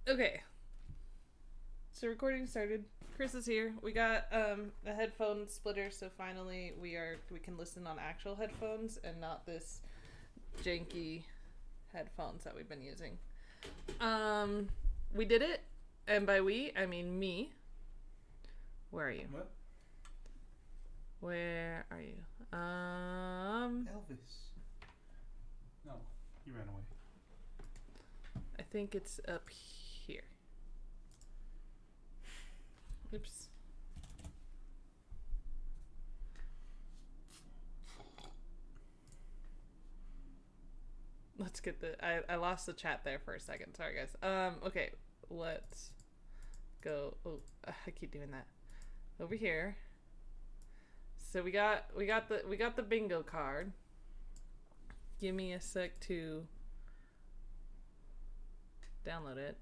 Okay. So recording started. Chris is here. We got a headphone splitter, so finally we can listen on actual headphones and not this janky headphones that we've been using. We did it, and by we I mean me. Where are you? What? Where are you? Elvis. No, he ran away. I think it's up here. Oops. Let's get the. I lost the chat there for a second. Sorry, guys. Okay. Let's go. Oh, I keep doing that. Over here. So we got the bingo card. Give me a sec to download it.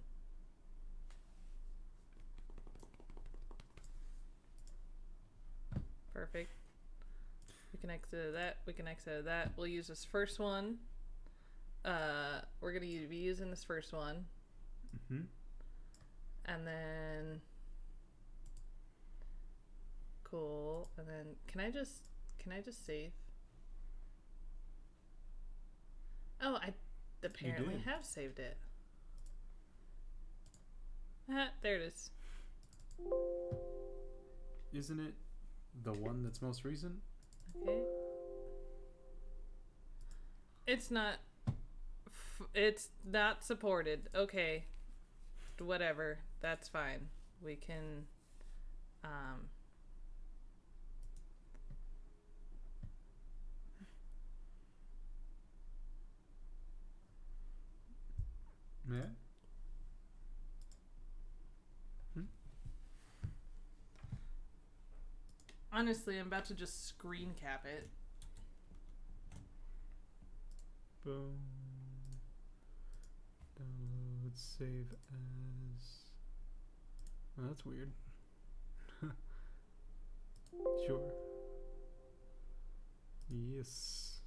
Perfect. We can exit that. We can exit that. We'll use this first one. We're gonna be using this first one. Mm-hmm. And then cool. And then can I just save? Oh, I apparently have saved it. There it is. Isn't it the one that's most recent? Okay. It's not supported. Okay. Whatever. That's fine. We can Yeah. honestly, I'm about to just screen cap it. Boom. Download, save as. Oh, that's weird. Sure. Yes.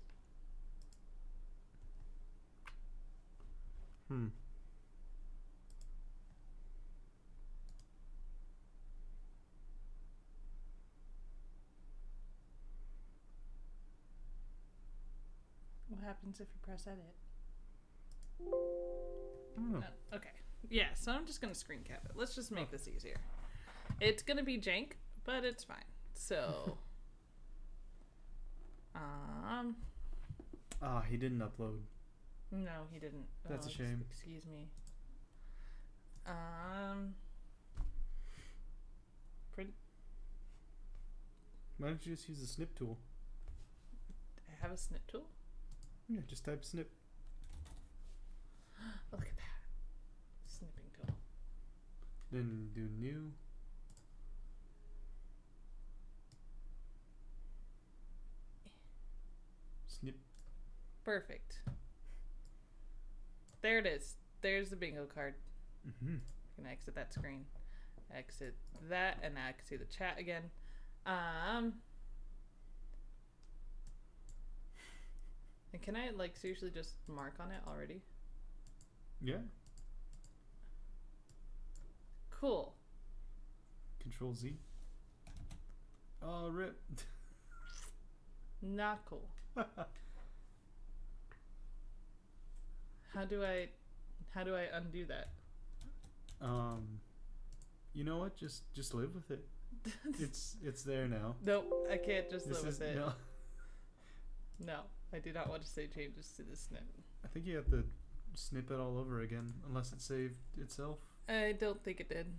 What happens if you press edit? I don't know. Okay. Yeah, so I'm just gonna screen cap it. Let's just make this easier. It's gonna be jank, but it's fine. So he didn't upload. no, he didn't. That's a shame. Excuse me. Print. Why don't you just use the snip tool? I have a snip tool. Yeah, just type snip. Look at that. Snipping tool. Then do new. Snip. Perfect. There it is. There's the bingo card. Mm-hmm. I'm gonna exit that screen. Exit that, and now I can see the chat again. And can I seriously just mark on it already? Yeah. Cool. Control Z. Oh, rip. Not cool. How do I undo that? You know what? Just live with it. It's there now. Nope, I can't just live with it. No. No, I do not want to say changes to the snip. I think you have to snip it all over again, unless it saved itself. I don't think it did.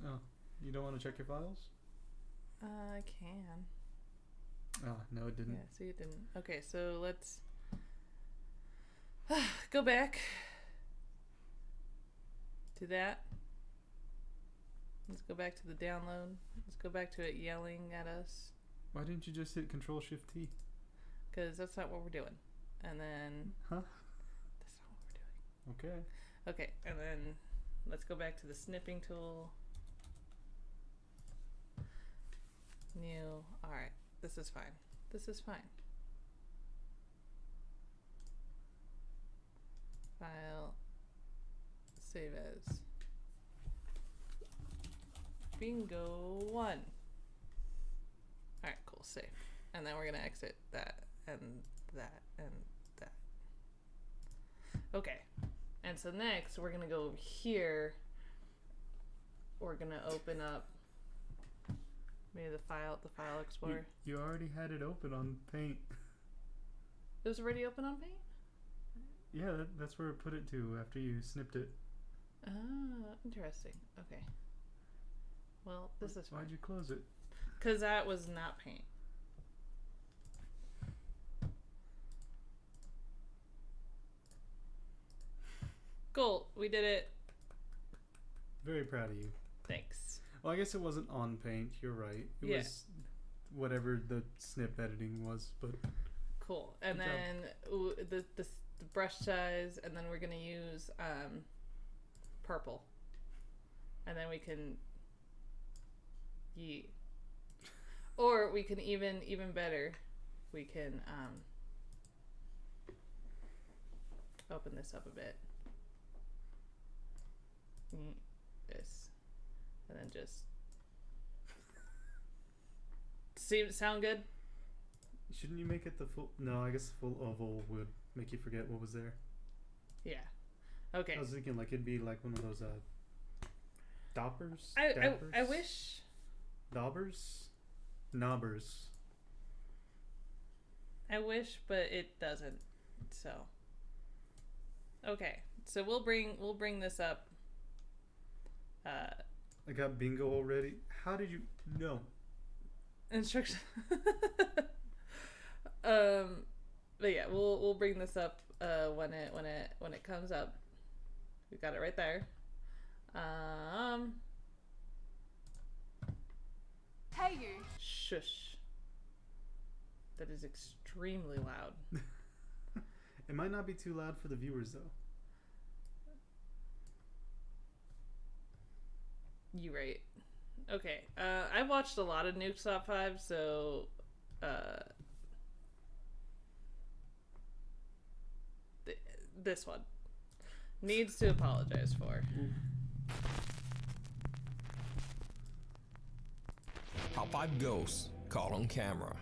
Oh, you don't want to check your files? I can. Oh, no, it didn't. Yeah, see, it didn't. Okay, so let's go back to that. Let's go back to the download. Let's go back to it yelling at us. Why didn't you just hit Control Shift T? Because that's not what we're doing. And then... Huh? That's not what we're doing. Okay. Okay, and then let's go back to the snipping tool. New. Alright, this is fine. This is fine. File. Save as. Bingo 1. Alright, cool, save. And then we're gonna exit that and that and that. Okay. And so next we're gonna go over here. We're gonna open up maybe the file explorer. You already had it open on Paint. It was already open on Paint? Yeah, that's where it put it to after you snipped it. Ah, interesting. Okay. Well, this is fine. Why'd you close it? Because that was not Paint. Cool. We did it. Very proud of you. Thanks. Well, I guess it wasn't on Paint. You're right. It Yeah. was whatever the snip editing was, but Cool. And Good job. then the brush size, and then we're gonna use purple, and then we can or we can even better, we can open this up a bit. This, and then just sound good. shouldn't you make it the full? No, I guess the full oval would make you forget what was there. Yeah. Okay. I was thinking like it'd be like one of those doppers. I dappers? wish. Daubers, knobbers. I wish, but it doesn't. So. Okay. So we'll bring this up. I got bingo already. How did you? No. Instruction. But yeah, we'll bring this up when it comes up. We got it right there. Hey you. Shush. That is extremely loud. It might not be too loud for the viewers though. You right. Okay. I've watched a lot of Nuke's Top 5, so this one needs to apologize for. Top 5 ghosts caught on camera.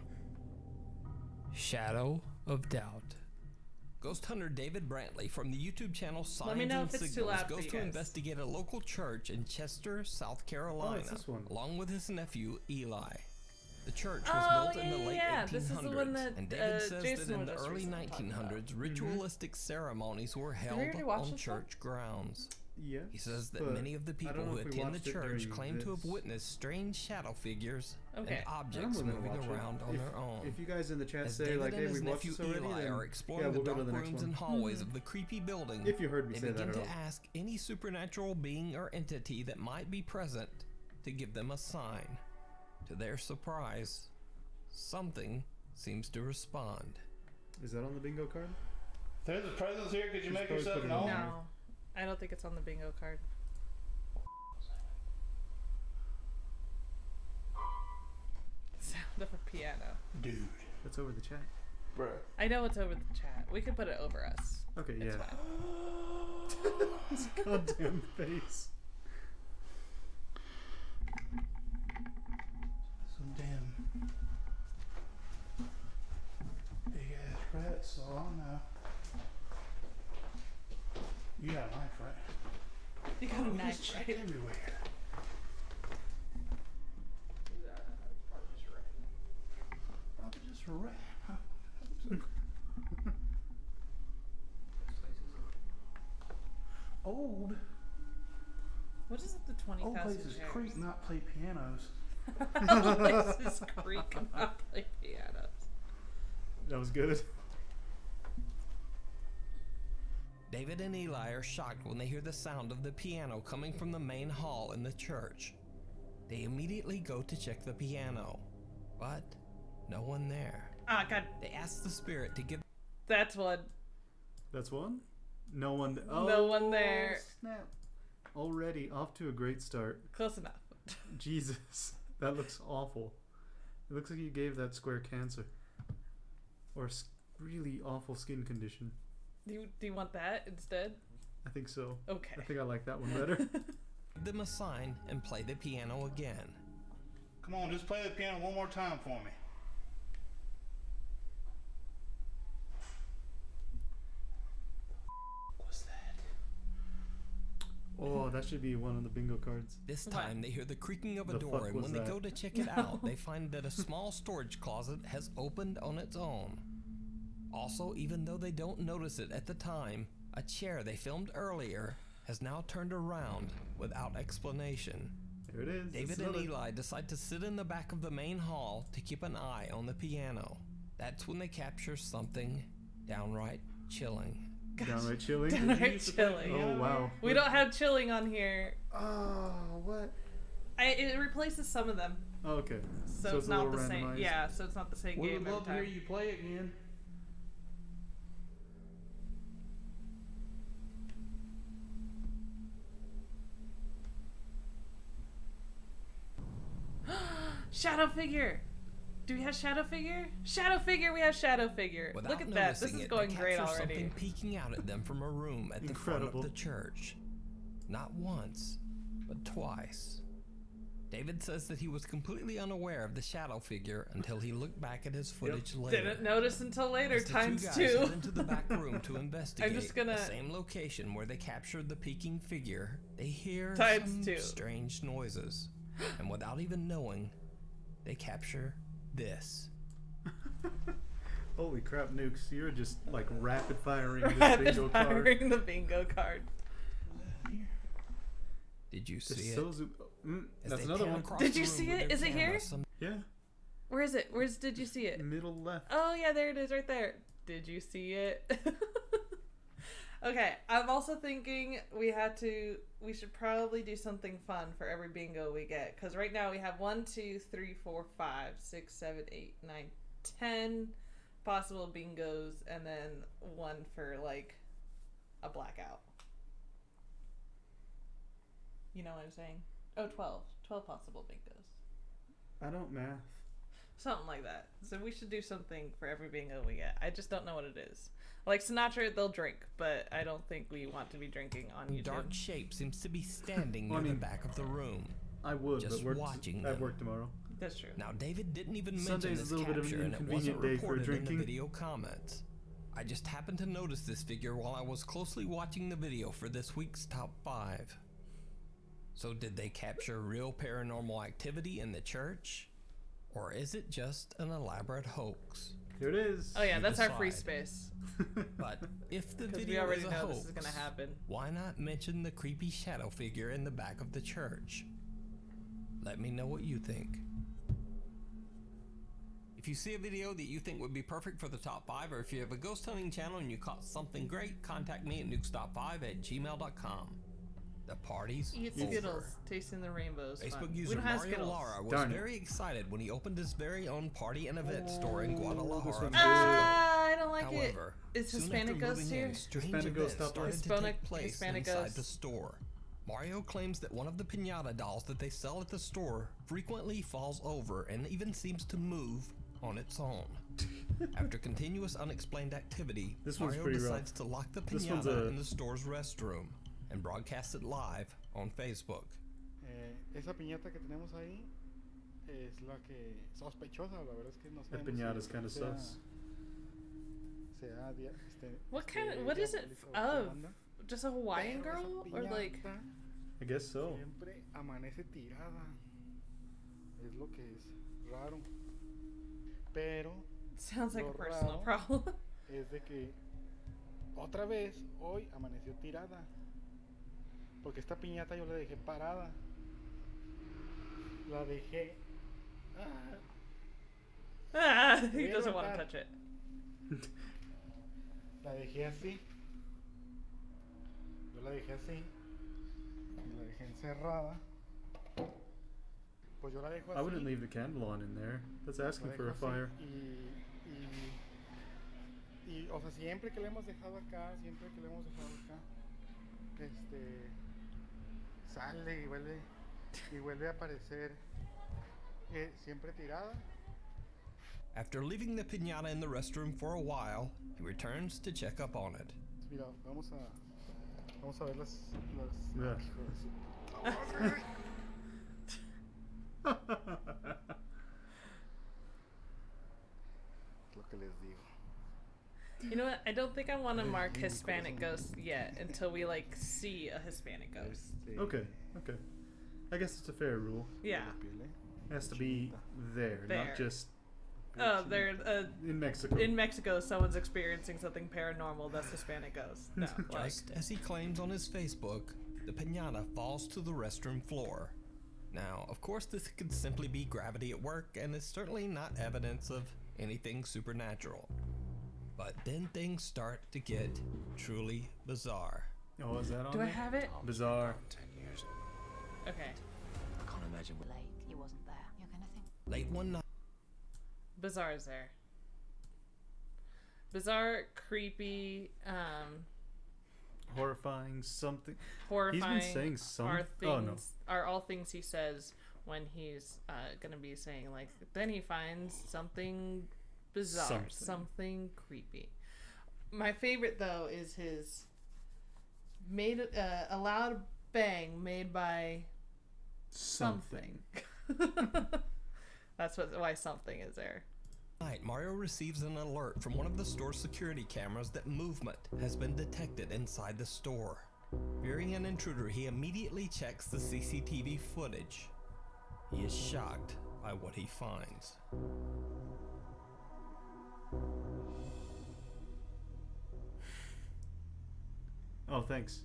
Shadow of Doubt. Ghost hunter David Brantley from the YouTube channel Signs Let me know and if it's too Signals loud for goes you to guys. investigate a local church in Chester, South Carolina, this one. along with his nephew Eli. The church was Oh, built in the late yeah. 1800s, This is the one that, and David says Jason that in was the just early recently talking about. 1900s, ritualistic ceremonies were held already watched on this one? church grounds. Yeah. He says that but many of the I people don't know who if we attend the watched it church during claim to have this. witnessed strange shadow figures Okay. and I'm objects willing to moving watch it. around on their own. If you guys in the chat As say David like, and "Hey, his we watched nephew this already," Eli then are exploring yeah, we'll the go to dark the next rooms one. and hallways of the creepy building, If you heard me they say that begin at to all. ask any supernatural being or entity that might be present to give them a sign. To their surprise, something seems to respond. Is that on the bingo card? There's a presence here. Could you Just make probably yourself put it on known? there. No, I don't think it's on the bingo card. Sound of a piano. Dude. That's over the chat. Bruh. I know it's over the chat. We can put it over us. Okay, It's yeah. fine. His goddamn face. Some damn big ass rats, so I don't know. You got a knife, right? You got a Just knife, check right? everywhere. Probably just a rat. Old What is it? The 20,000 places chairs. creak, not play pianos. Old places creak and not play pianos. That was good. David and Eli are shocked when they hear the sound of the piano coming from the main hall in the church. They immediately go to check the piano, but no one there. Ah, God. They ask the spirit to give That's one. That's one. No one. No one there. Snap. Already off to a great start. Close enough. Jesus, that looks awful. It looks like you gave that square cancer, or really awful skin condition. Do you want that instead? I think so. Okay. I think I like that one better. them a sign and play the piano again. Come on, just play the piano one more time for me. What's that? Oh, that should be one of the bingo cards. This What? time they hear the creaking of a The door, fuck and was when they that? go to check it out, they find that a small storage closet has opened on its own. Also, even though they don't notice it at the time, a chair they filmed earlier has now turned around without explanation. There it is. David It's and another- Eli decide to sit in the back of the main hall to keep an eye on the piano. That's when they capture something downright chilling. Downright chilling. Downright chilling. Oh wow. We don't have chilling on here. Oh, what? It replaces some of them, Oh, okay. so it's a not little the same. randomized. Yeah, so it's not the same We game would every love to hear time. you play again. Shadow figure. Do we have shadow figure? Shadow figure. We have shadow figure. Without Look at that. This noticing is it, going they great capture already. something peeking out at them from a room at the front Incredible. of the church. Not once, but twice. David says that he was completely unaware of the shadow figure until he looked back at his footage later. Didn't notice until later. As the Times two guys two. head into the back room to investigate just gonna- the same location where they captured the peeking figure. They hear Times some two. strange noises, and without even knowing, they capture this. Holy crap, Nukes! You're just like rapid firing this Rapid bingo card. firing the bingo card. Did you It's see it? so As that's they another pan one. across Did the you room see with it? their Is it camera, here? some- Yeah, Where is it? Did you see it? middle left. Oh yeah, there it is, right there. Did you see it? Okay, I'm also thinking we should probably do something fun for every bingo we get, because right now we have 1, 2, 3, 4, 5, 6, 7, 8, 9, 10 possible bingos, and then one for like a blackout. You know what I'm saying? Oh, 12 possible bingos. I don't math. Something like that. So we should do something for every bingo we get. I just don't know what it is. Like Sinatra, they'll drink, but I don't think we want to be drinking on A YouTube. dark shape seems to be standing near I mean- the back of the room. I would, Just but watching I have them. work tomorrow. That's true. Now, David didn't even mention Sunday's a this little bit of an capture, and it wasn't inconvenient day for reported in the drinking. video comments. I just happened to notice this figure while I was closely watching the video for this week's top 5. So did they capture real paranormal activity in the church? Or is it just an elaborate hoax? Here it is. Oh yeah, You that's our free decide. space. But if the Because we video already is a know hoax, this is gonna happen. why not mention the creepy shadow figure in the back of the church? Let me know what you think. If you see a video that you think would be perfect for the top 5, or if you have a ghost hunting channel and you caught something great, contact me at nukestop5@gmail.com. The party's Eat over. Skittles, tasting the rainbows. Facebook fun. user we don't have Mario Skittles. Lara was Darn it. very excited when he opened his very own party and event store in this Guadalajara, one's Mexico. Ah, I don't like it. However, Is soon Hispanic after ghost moving here? in, strange Hispanic events ghost started to Hispanic- take place Hispanic inside ghost. the store. Mario claims that one of the piñata dolls that they sell at the store frequently falls over and even seems to move on its own. After continuous unexplained activity, This one's Mario pretty rough. decides to lock the This one's piñata a- in the store's restroom and broadcast it live on Facebook. Esa piñata que tenemos ahí es la que sospechosa, la verdad es que no That sabemos piñata's si kind of sus. What kind of- what is it of? Just a Hawaiian girl, or like? I guess so. Siempre amanece tirada. Es lo que es raro. Pero Sounds like a Lo personal raro. problem. es de que otra vez hoy amaneció tirada. Porque esta piñata yo la dejé parada. La dejé. Ah, Ah, he Voy a doesn't want to levantar. touch it. La dejé así. Yo la dejé así. Y la dejé encerrada. Pues yo la dejo así. I wouldn't leave the candle on in there. That's la asking dejo for a así, fire. Y, o sea, siempre que la hemos dejado acá, sale y vuelve a aparecer siempre tirada. After leaving the piñata in the restroom for a while, he returns to check up on it. Mira, vamos a ver las Yeah. hijo de su- Lo que les digo. You know what? I don't think I want to Ay, mark mi Hispanic corazón. ghost yet until we like see a Hispanic ghost. Okay, okay. I guess it's a fair rule. Yeah. La piel, It has to be there, There. not just Oh, they're in Mexico. in Mexico. Someone's experiencing something paranormal. That's Hispanic ghost. No, like Just as he claims on his Facebook, the pinata falls to the restroom floor. Now, of course, this could simply be gravity at work and is certainly not evidence of anything supernatural. But then things start to get truly bizarre. Oh, is that on do I there? have it? Bizarre. 10 years. Okay. I can't imagine. Late, he wasn't there. You're gonna think. Late one night, Bizarre is there. Bizarre, creepy, Horrifying, something. horrifying. saying some- Are things oh, no. are all things he says when he's gonna be saying like. Then he finds something bizarre, something creepy. My favorite though is his made a loud bang made by something. That's why something is there. Mario receives an alert from one of the store's security cameras that movement has been detected inside the store. Fearing an intruder, he immediately checks the CCTV footage. He is shocked by what he finds. Oh, thanks.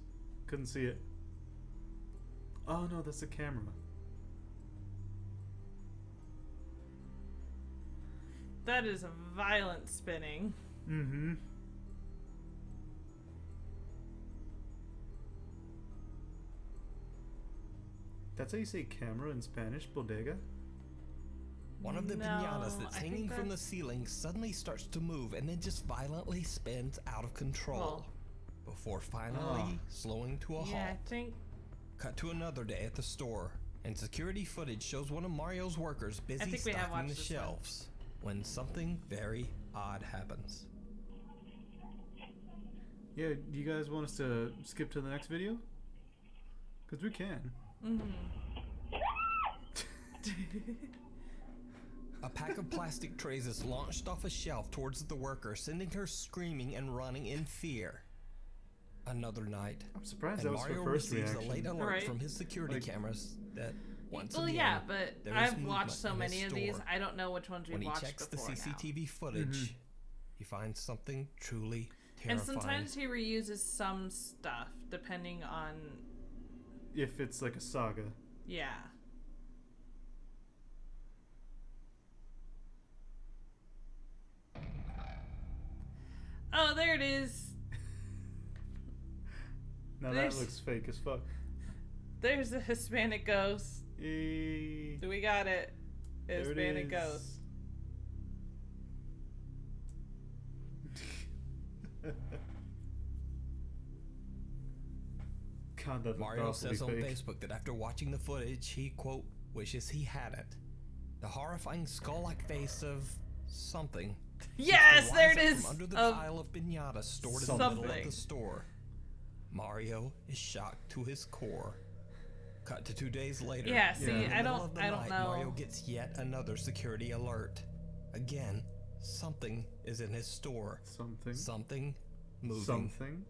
Couldn't see it. Oh no, that's the camera. That is a violent spinning. Mm-hmm. That's how you say camera in Spanish, bodega? One of the No, pinatas that's I think hanging from the that's- ceiling suddenly starts to move and then just violently spins out of control. Well. Before finally slowing to a Yeah, I halt. think Cut to another day at the store, and security footage shows one of Mario's workers busy think we have stocking the watched this one. shelves when something very odd happens. Yeah, do you guys want us to skip to the next video? Because we can. A pack of plastic trays is launched off a shelf towards the worker, sending her screaming and running in fear. Another night, I'm surprised and that was Mario her first receives reaction. a late alert Right. from his security Like- cameras that once well, again, yeah, but there is I've movement watched so in many his of these. store. I don't know which ones we when he watched checks the before CCTV footage, he finds something truly now. And terrifying. sometimes he reuses some stuff depending on If it's like a saga. yeah. Oh, there it is. Now There's- that looks fake as fuck. There's a Hispanic ghost. Eh, We got it. there it Hispanic is. ghost. God, that Mario looked says on awfully fake. Facebook that after watching the footage, he, quote, wishes he hadn't. The horrifying skull-like face of something. Yes, seems to there rise it up is. From under the Of- pile of pinatas stored in the middle of Something. the store. Mario is shocked to his core. Cut to 2 days later. Yeah, see, Yeah. In the I middle don't of the I don't night, know. Mario gets yet another security alert. Again, something is in his store. Something. Something moving. Something.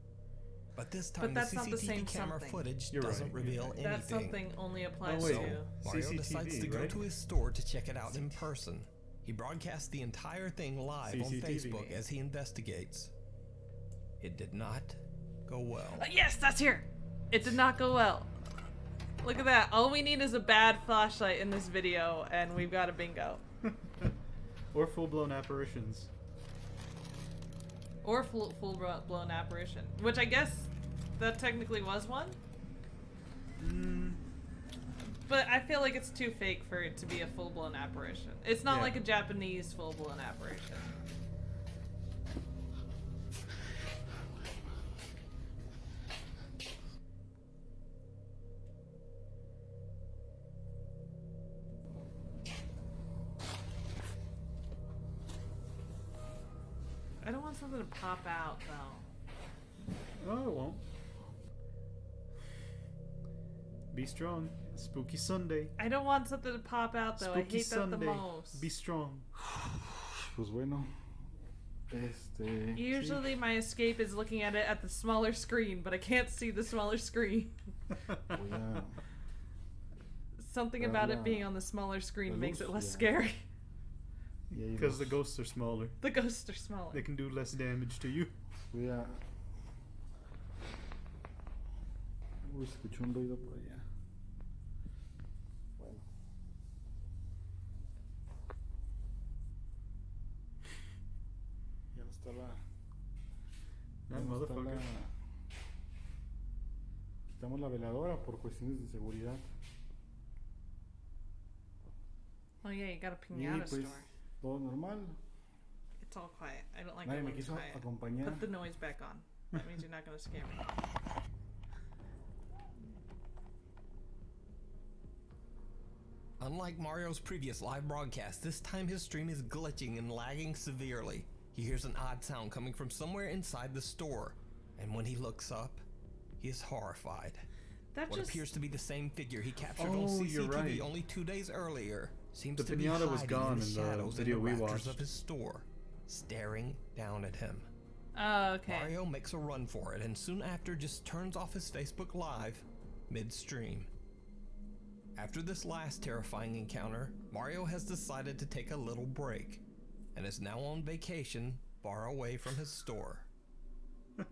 But this But time that's the not the CCTV same camera something. footage You're doesn't right, you're reveal right. anything. That something only applies wait. to Mario CCTV, decides to go right? to his store to check it out in person. He broadcasts the entire thing live on CCTV. Facebook as he investigates. It did not go well. Yes, that's here. It did not go well. Look at that. All we need is a bad flashlight in this video, and we've got a bingo. Or full-blown apparitions. Or full-blown apparition, which I guess that technically was one. But I feel like it's too fake for it to be a full-blown apparition. It's not Yeah. like a Japanese full-blown apparition. I don't want something to pop out though. Oh, it won't. Be strong. Spooky Sunday. I don't want something to pop out though. Spooky I hate Sunday. that the most. Be strong. Pues bueno. Usually my escape is looking at it at the smaller screen, but I can't see the smaller screen. Voy a... Something about it being on the smaller screen makes it less Yeah. scary. y ahí Because the los- ghosts are smaller. The ghosts are smaller. They can do less damage to you. Voy a... Uy, escuché un ruido por allá. Bueno. Ya no está la... That ya no está motherfucker. la... Quitamos la veladora por cuestiones de seguridad. Oh yeah, you got a Y piñata pues, store. todo normal. It's all quiet. I don't like Nadie it me when it's quiso quiet. acompañar. Put the noise back on. That means you're not gonna scare me. Unlike Mario's previous live broadcast, this time his stream is glitching and lagging severely. He hears an odd sound coming from somewhere inside the store, and when he looks up, he is horrified. That What just appears to be the same figure he captured on Oh, you're CCTV right. only 2 days earlier seems The to be piñata was hiding gone in the in the shadows video and we the rafters watched. of his store, staring down at him. Oh, okay. Mario makes a run for it and soon after just turns off his Facebook Live mid-stream. After this last terrifying encounter, Mario has decided to take a little break and is now on vacation far away from his store.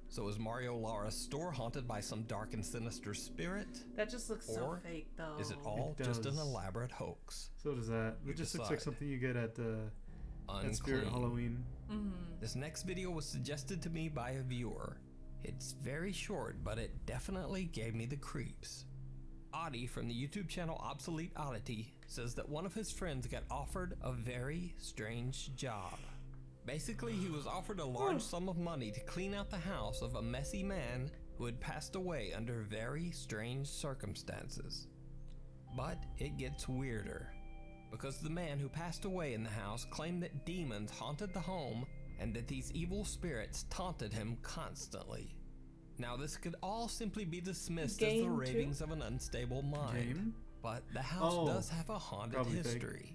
So is Mario Lara's store haunted by some dark and sinister spirit? That just looks so Or fake though. Is it all It just an does. elaborate hoax? So does that. You It just looks like decide. something you get at Spirit Unclean. Halloween. This next video was suggested to me by a viewer. It's very short, but it definitely gave me the creeps. Adi from the YouTube channel Obsolete Oddity says that one of his friends got offered a very strange job. Basically, he was offered a large sum of money to clean out the house of a messy man who had passed away under very strange circumstances. But it gets weirder, because the man who passed away in the house claimed that demons haunted the home and that these evil spirits taunted him constantly. Now, this could all simply be dismissed as the Game two? ravings of an unstable mind, Game? but the house Oh, does have a haunted probably fake. history.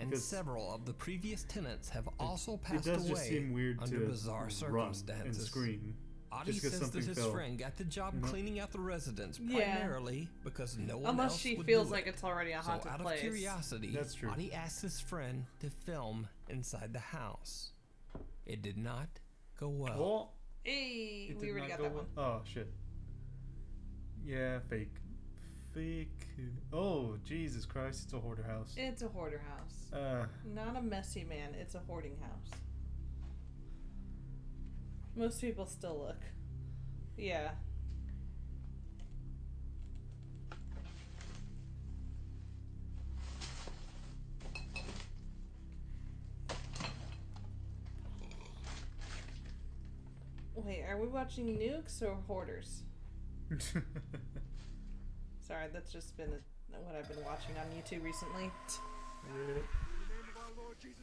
And Because several of the previous tenants have also It passed does away just seem weird under to bizarre run and circumstances. scream. Adi just 'cause says that something his fell. friend got the job You know? cleaning out the residence Yeah. primarily because no one Unless else she would feels do like it. it's already a So haunted out of place. curiosity, That's true. Adi asked his friend to film inside the house. It did not go well. Oh, Hey, it we did already not got that go one. well. Oh shit. Yeah, fake. Fake. Oh, Jesus Christ! It's a hoarder house. It's a hoarder house. Uh, Not a messy man, it's a hoarding house. Most people still look. Yeah. Wait, are we watching nukes or hoarders? Sorry, that's just been what I've been watching on YouTube recently.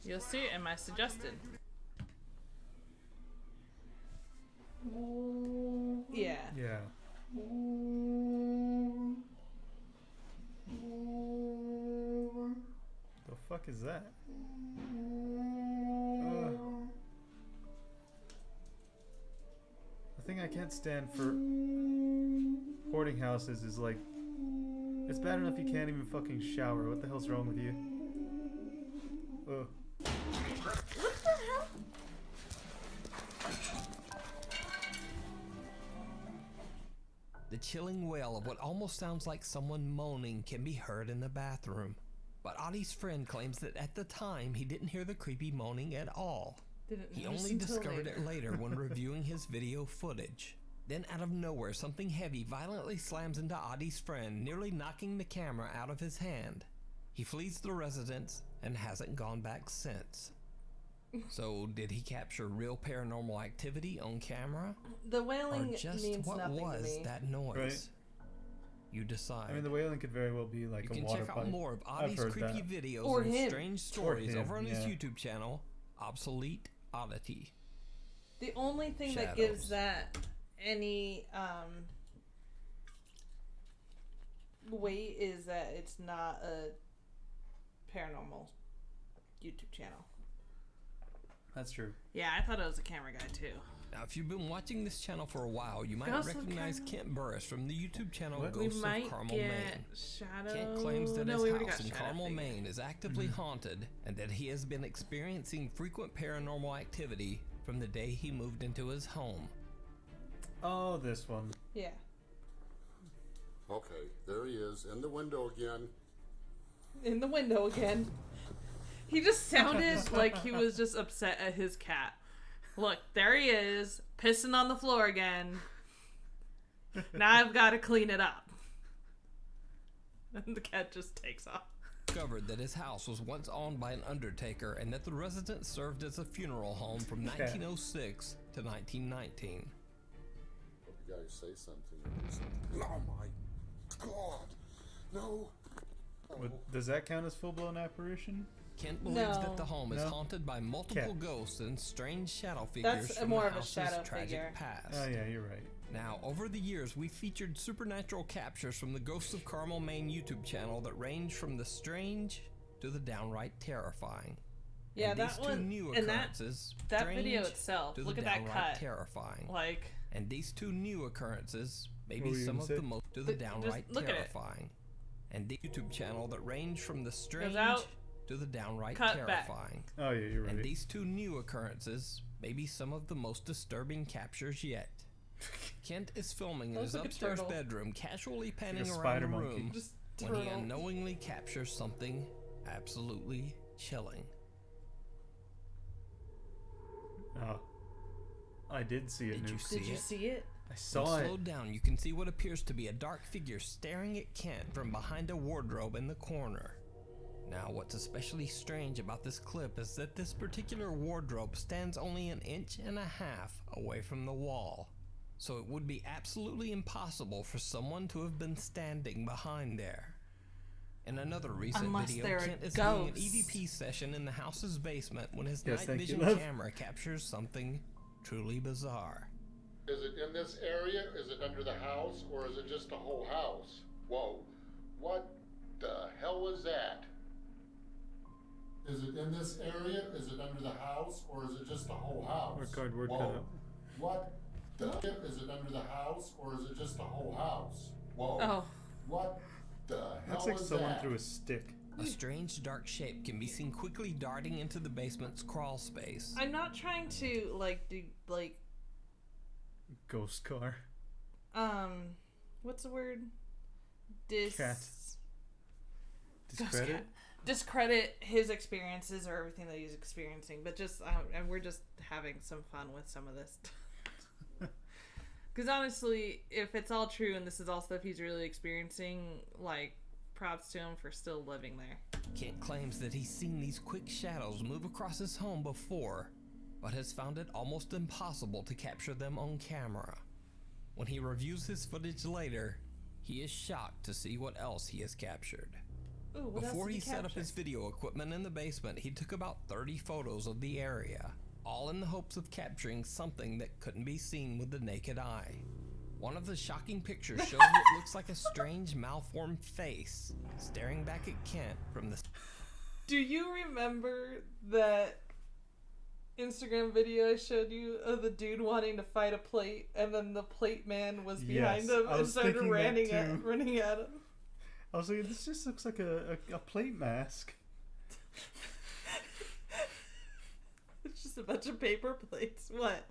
You'll see it in my suggested. Yeah. yeah. The fuck is that? The thing I can't stand for hoarding houses is like, it's bad enough you can't even fucking shower. What the hell's wrong with you? Ugh. The chilling wail of what almost sounds like someone moaning can be heard in the bathroom. But Adi's friend claims that at the time he didn't hear the creepy moaning at all. Didn't He notice only until discovered later. it later when reviewing his video footage. Then out of nowhere, something heavy violently slams into Adi's friend, nearly knocking the camera out of his hand. He flees the residence and hasn't gone back since. So, did he capture real paranormal activity on camera? The Or wailing just means what nothing to was me. that noise? Right. You decide. I mean, the wailing could very well be like You a can water check pipe. out more of I've Adi's heard creepy that. videos Or and him. strange stories him, over on his yeah. YouTube channel, Obsolete Oddity. The only thing that gives Shadows. that any weight is that it's not a paranormal YouTube channel. That's true. Yeah, I thought it was a camera guy too. Now, if you've been watching this channel for a while, you might Ghosts of recognize Carmel. Kent Burris from the YouTube channel What? We Ghosts of might Carmel, get Maine. Shadow. Kent claims that no, his we already house got in Shadow Carmel, figure. Maine is actively haunted and that he has been experiencing frequent paranormal activity from the day he moved into his home. Oh, this one. Yeah. Okay, there he is in the window again. In the window again. He just sounded like he was just upset at his cat. Look, there he is, pissing on the floor again. Now I've got to clean it up. And the cat just takes off. Discovered that his house was once owned by an undertaker and that the residence served as a funeral home from 1906 to 1919. Hope you guys say something or do something. Oh my God! No! What, does that count as full-blown apparition? Kent believes No. that the home is No. haunted by multiple Cat. ghosts and strange shadow figures That's from more the of a house's shadow tragic figure. past. Oh yeah, you're right. Now, over the years, we featured supernatural captures from the Ghosts of Carmel, Maine YouTube channel that range from the strange to the downright terrifying. Yeah, and that these two one new and occurrences, that video strange itself. to Look the at that downright cut. terrifying. Like, And these two new occurrences may What be were you some gonna of say? the most to the Just downright look at it. terrifying. And the YouTube channel that range from the strange out, to the downright cut back. terrifying. Oh yeah, you're right. And these two new occurrences may be some of the most disturbing captures yet. Kent is filming in That his looks like a upstairs turtle. bedroom, casually panning around spider the monkey. room just when he turtle. unknowingly captures something absolutely chilling. Oh, I did see it. Did you Nuke. see Did you it? see it? I When saw it. slowed down, you can see what appears to be a dark figure staring at Kent from behind a wardrobe in the corner. Now, what's especially strange about this clip is that this particular wardrobe stands only 1.5 inches away from the wall. So it would be absolutely impossible for someone to have been standing behind there. In another recent Unless video, they're Kent is doing an ghosts. EVP session in the house's basement when his Yes, night thank you, vision love. camera captures something truly bizarre. Is it in this area? Is it under the house? Or is it just the whole house? Whoa. What the hell was that? Is it in this area? Is it under the house? Or is it just the whole house? Or cardboard Whoa. cutout. What the is it under the house? Or is it just the whole house? Whoa. Oh. What the hell Looks like was someone that? threw a stick. A strange dark shape can be seen quickly darting into the basement's crawl space. I'm not trying to Ghost car. what's the word? Cat. Discredit. Cat. Discredit his experiences or everything that he's experiencing, but just and we're just having some fun with some of this. Because honestly, if it's all true and this is all stuff he's really experiencing, like, props to him for still living there. Kent claims that he's seen these quick shadows move across his home before, but has found it almost impossible to capture them on camera. When he reviews his footage later, he is shocked to see what else he has captured. Ooh, what else Before did he set up capture? his video equipment in the basement, he took about 30 photos of the area, all in the hopes of capturing something that couldn't be seen with the naked eye. One of the shocking pictures shows what looks like a strange malformed face staring back at Kent from the... Do you remember that Instagram video I showed you of the dude wanting to fight a plate, and then the plate man was behind Yes, him I and was started thinking that running too. at him? I was like, this just looks like a plate mask. It's just a bunch of paper plates. What?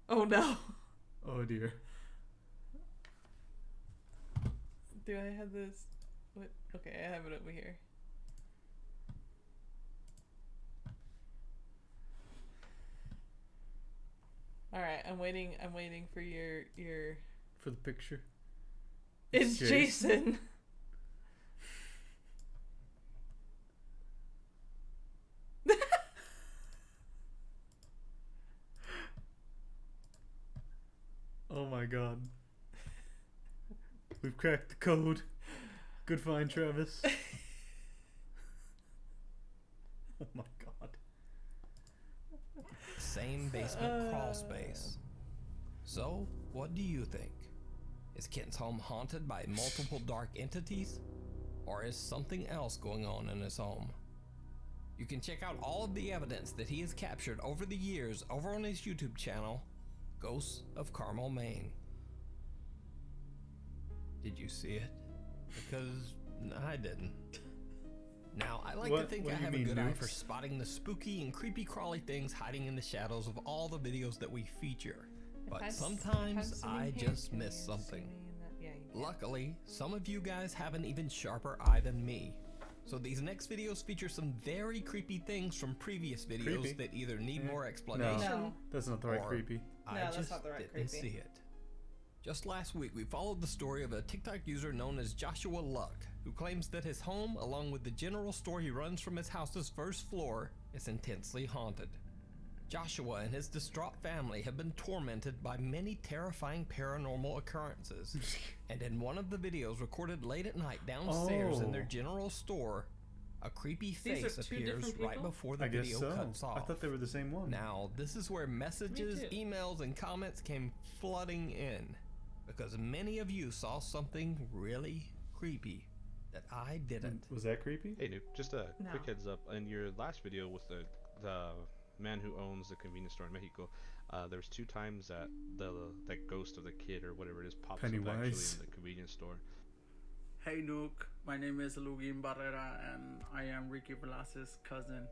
Oh no. Oh dear. Do I have this? What? Okay, I have it over here. All right, I'm waiting for your. For the picture. It's Jason. Oh my god. We've cracked the code. Good find, Travis. Oh my god. Same same basement crawl space. So, what do you think? Is Ken's home haunted by multiple dark entities? Or is something else going on in his home? You can check out all of the evidence that he has captured over the years over on his YouTube channel, Ghosts of Carmel, Maine. Did you see it? Because I didn't. Now, I like to think I have a good eye for spotting the spooky and creepy crawly things hiding in the shadows of all the videos that we feature. But sometimes I just miss something. Luckily, some of you guys have an even sharper eye than me. So these next videos feature some very creepy things from previous videos that either need more explanation No. That's not the right creepy. I No, that's just not the right didn't creepy. see it. Just last week, we followed the story of a TikTok user known as Joshua Luck, who claims that his home, along with the general store he runs from his house's first floor, is intensely haunted. Joshua and his distraught family have been tormented by many terrifying paranormal occurrences. And in one of the videos recorded late at night downstairs in their general store, a creepy face appears right before the I guess video so. cuts off. I thought they were the same one. Now, this is where messages, Me too. emails, and comments came flooding in, because many of you saw something really creepy that I didn't. Was that creepy? Hey, Nuke, just a No. quick heads up. In your last video with the man who owns the convenience store in Mexico, there's 2 times that that ghost of the kid or whatever it is pops up actually Pennywise. in the convenience store. Hey Nuke, my name is Lugin Barrera and I am Ricky Velasquez's cousin.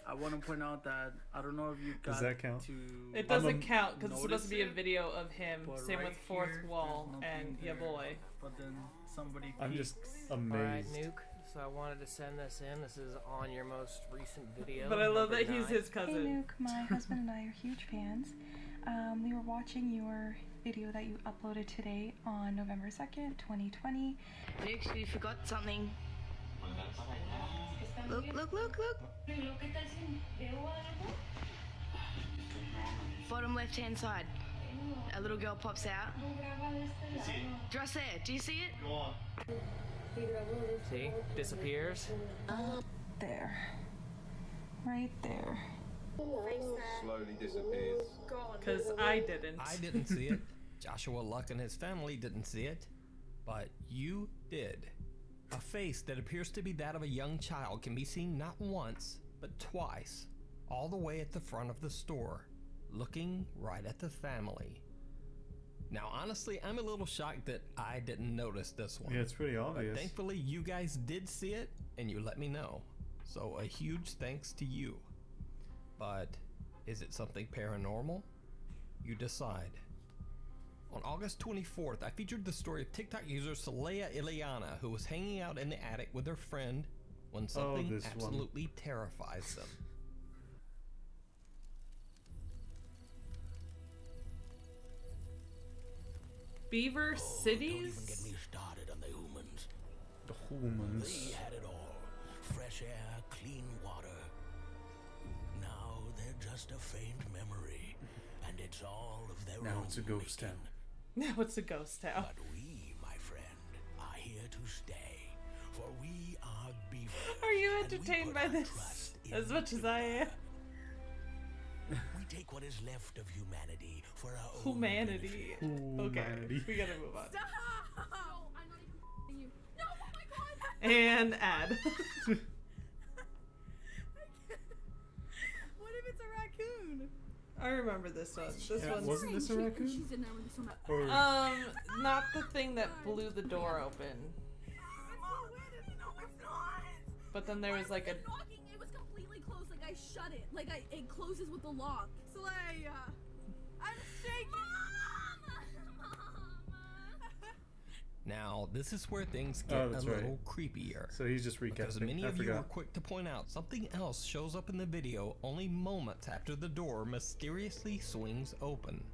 I want to point out that I don't know if you got Does that count? to It doesn't count because it's supposed to be a notice it, video of him. but Same right with Fourth here, Wall there's and nothing Ya there. Boy. But then somebody I'm just peeks. Alright, amazed. Nuke. So I wanted to send this in. This is on your most recent video. But I love number that he's 9. his Hey cousin. Nuke, my husband and I are huge fans. We were watching your video that you uploaded today on November 2nd, 2020. Nuke, you forgot something. Look, look, look, look. Bottom left hand side. A little girl pops out. Just there. Do you see it? See? Disappears. There. Right there. Slowly disappears. Because I didn't. I didn't see it. Joshua Luck and his family didn't see it. But you did. A face that appears to be that of a young child can be seen not once, but twice, all the way at the front of the store, looking right at the family. Now, honestly, I'm a little shocked that I didn't notice this one. Yeah, it's pretty But obvious. thankfully, you guys did see it, and you let me know. So a huge thanks to you. But is it something paranormal? You decide. On August 24th, I featured the story of TikTok user Saleya Ileana, who was hanging out in the attic with her friend when something this one. absolutely terrifies them. Beaver Cities? Don't even get me started on the humans. The humans. They had it all. Fresh air, clean water. Now they're just a faint memory. And it's all of their Now own it's a ghost making. town. Now it's a ghost town. But we, my friend, are here to stay. For we are beaver. Are you and we entertained put by our this trust in as much as I am? We take what is left of humanity for our own Humanity. Okay, Humanity. we gotta move on. Stop! No, I'm not even you. No, oh my god! And add. What if it's a raccoon? I remember this one. This Yeah, one's wasn't this a raccoon? She's in there with this one. Or not the thing that blew the door open. But then there was like a knocking. It was completely closed. Like I shut it. Like it closes with the lock. Slay. I'm shaking. Now, this is where things get Oh, a that's right. little creepier. So he's just Because recapping. many I of you were forgot. quick to point out something else shows up in the video only moments after the door mysteriously swings open.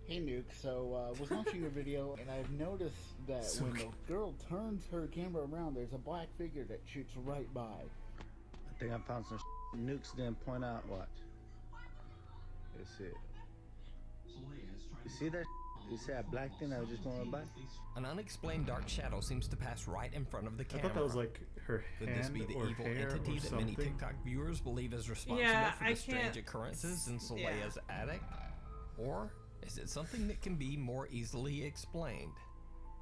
Hey Nuke, so I was watching your video and I've noticed that So when the girl turns her camera around, there's a black figure that shoots right by. I think I found some Nukes didn't point out. Watch. Let's see it. You see that? You say a black thing that was just going by? An unexplained dark shadow seems to pass right in front of the I camera. thought that was like her Could hand this be the or evil hair entity or that many something? TikTok viewers believe is responsible Yeah, for I the strange can't- occurrences in Soleil's attic? Or is it something that can be more easily explained?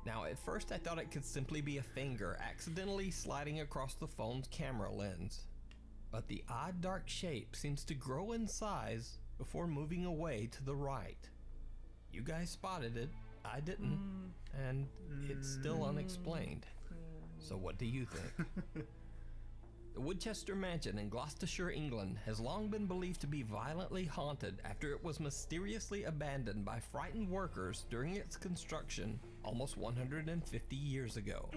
Now, at first I thought it could simply be a finger accidentally sliding across the phone's camera lens. But the odd dark shape seems to grow in size before moving away to the right. You guys spotted it, I didn't, and it's still unexplained. So what do you think? The Woodchester Mansion in Gloucestershire, England has long been believed to be violently haunted after it was mysteriously abandoned by frightened workers during its construction almost 150 years ago.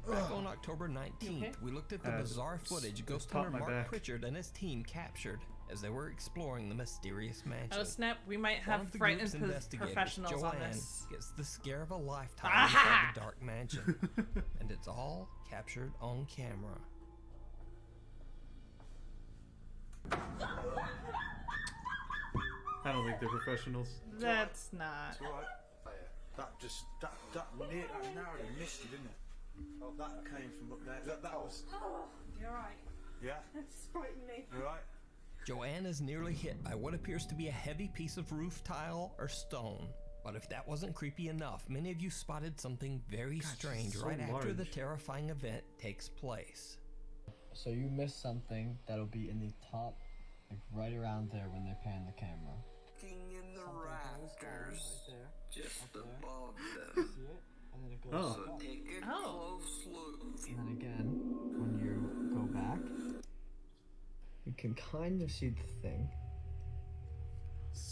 Back on October 19th, we looked at the bizarre footage ghost hunter Mark Pritchard and his team captured as they were exploring the mysterious mansion. Oh snap, we might One have of the frightened group's investigators, professionals on Joanne, this. gets the scare of a lifetime inside the dark mansion, and it's all captured on camera. I don't think they're professionals. That's not. That narrowed and missed you, didn't it? Oh, that came from up there. That was. Oh, you're right. Yeah. That's frightening me. You right? Joanne is nearly hit by what appears to be a heavy piece of roof tile or stone. But if that wasn't creepy enough, many of you spotted something very strange so right after the large. terrifying event takes place. So you missed something that'll be in the top, like right around there when they pan the camera. In the rafters, just above them. See it? And then it goes So up. take a close look. And then again, when you go back, you can kind of see the thing.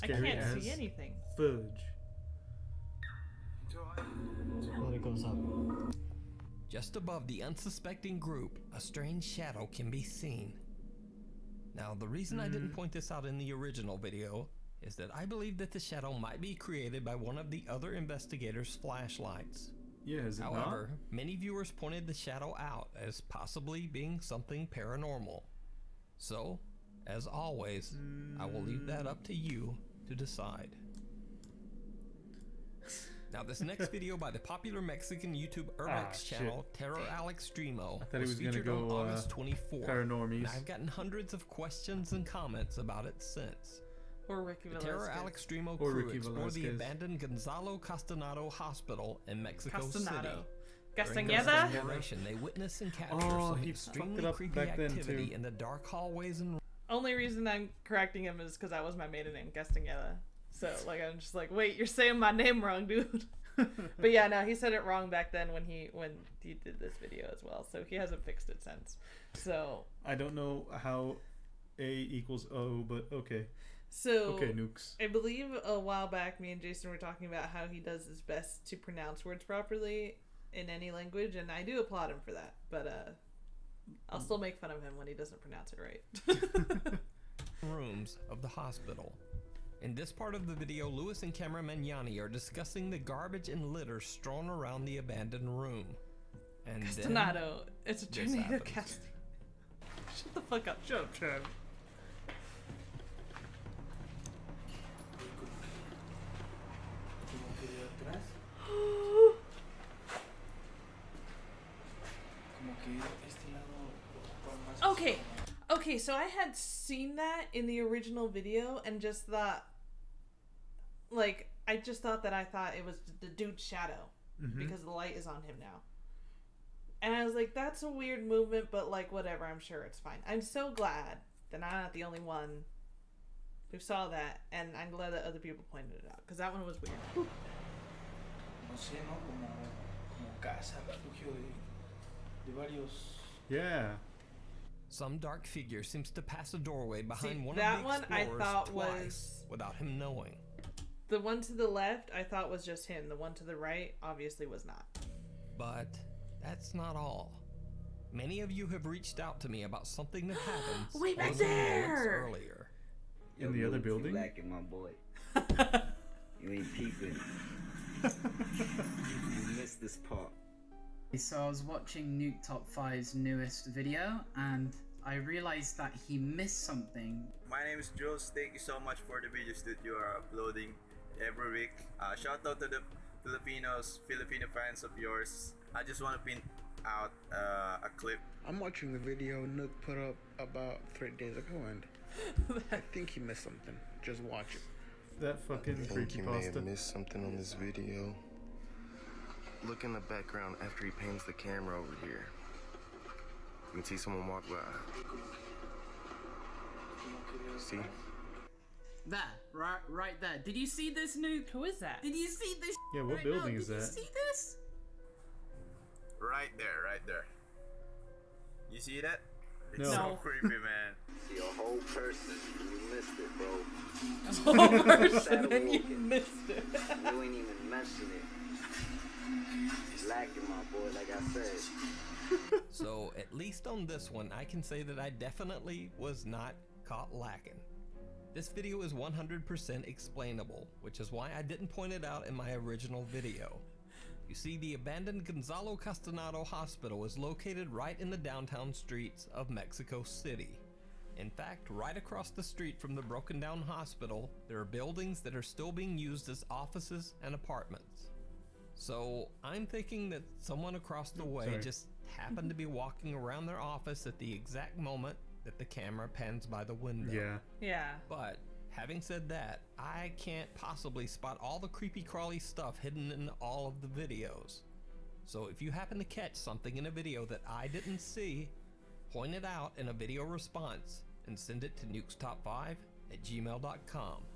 I can't see anything. Fudge. And then it goes up. Just above the unsuspecting group, a strange shadow can be seen. Now, the reason I didn't point this out in the original video is that I believe that the shadow might be created by one of the other investigators' flashlights. Yeah, is it However, many viewers pointed the shadow out as possibly being something paranormal. So, as always, I will leave that up to you to decide. Now, this next video by the popular Mexican YouTube Urbex channel, Terror Alex Streamo, thought he was was gonna featured on go, August 24th. Paranormies. And I've gotten hundreds of questions and comments about it since. Or Ricky The Velasquez. Terror Alex Streamo Or crew Ricky explored the Velasquez. abandoned Gonzalo Castanado Hospital in Mexico City. Castanado. During Castañeda? this exploration, they witness and capture Oh, some he extremely fucked it up creepy back then, activity too. in the dark hallways and Only reason I'm correcting him is because that was my maiden name, Castañeda. So, like, I'm just like, wait, you're saying my name wrong, dude. But yeah, no, he said it wrong back then when he did this video as well. So he hasn't fixed it since. So I don't know how A equals O, but okay. So okay, nukes. I believe a while back, me and Jason were talking about how he does his best to pronounce words properly in any language, and I do applaud him for that. But I'll still make fun of him when he doesn't pronounce it right. rooms of the hospital. In this part of the video, Lewis and cameraman Yanni are discussing the garbage and litter strewn around the abandoned room. And Castanado. It's a this tornado happens. casting. Shut the fuck up. Shut up, Chad. Okay, so I had seen that in the original video and just thought, like, I thought it was the dude's shadow because the light is on him now. And I was like, that's a weird movement, but like, whatever, I'm sure it's fine. I'm so glad that I'm not the only one who saw that, and I'm glad that other people pointed it out because that one was weird. No sé, ¿no? Como casa, refugio de varios. Yeah. some dark figure seems to pass a doorway behind See, one that of the one I explorers thought twice was- without him knowing. The one to the left, I thought was just him. The one to the right, obviously, was not. But that's not all. Many of you have reached out to me about something that happened Way back only moments there! earlier. In the other building? Black in my boy. You ain't peeping. You missed this part. So I was watching Nuke Top 5's newest video and I realized that he missed something. My name is Jules. Thank you so much for the videos that you are uploading. every week. Shout out to the Filipino fans of yours. I just want to pin out a clip. I'm watching the video Nook put up about 3 days ago, and I think he missed something. Just watch it. That fucking I think you may have creepypasta. missed something on this video. Look in the background after he pans the camera over here. You can see someone walk by. See? That, right there. Did you see this, Nuke? Who is that? Did you see this? Yeah, what right building now? is Did that? you see this? Right there. You see that? It's No. so creepy, man. See a whole person, you missed it, bro. A whole person and you missed it. You ain't even mention it. Lacking, my boy, like I said. So, at least on this one, I can say that I definitely was not caught lacking. This video is 100% explainable, which is why I didn't point it out in my original video. You see, the abandoned Gonzalo Castanado Hospital is located right in the downtown streets of Mexico City. In fact, right across the street from the broken down hospital, there are buildings that are still being used as offices and apartments. So I'm thinking that someone across the way just happened to be walking around their office at the exact moment that the camera pans by the window. Yeah. Yeah. But having said that, I can't possibly spot all the creepy crawly stuff hidden in all of the videos. So if you happen to catch something in a video that I didn't see, point it out in a video response and send it to nukestop5@gmail.com.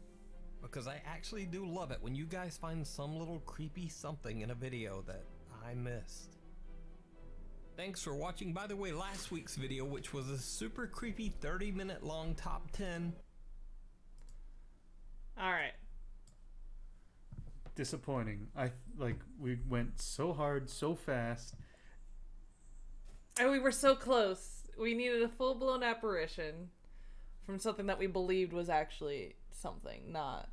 Because I actually do love it when you guys find some little creepy something in a video that I missed. Thanks for watching. By the way, last week's video, which was a super creepy 30-minute long top 10. Alright. Disappointing. We went so hard, so fast. And we were so close. We needed a full-blown apparition from something that we believed was actually something, not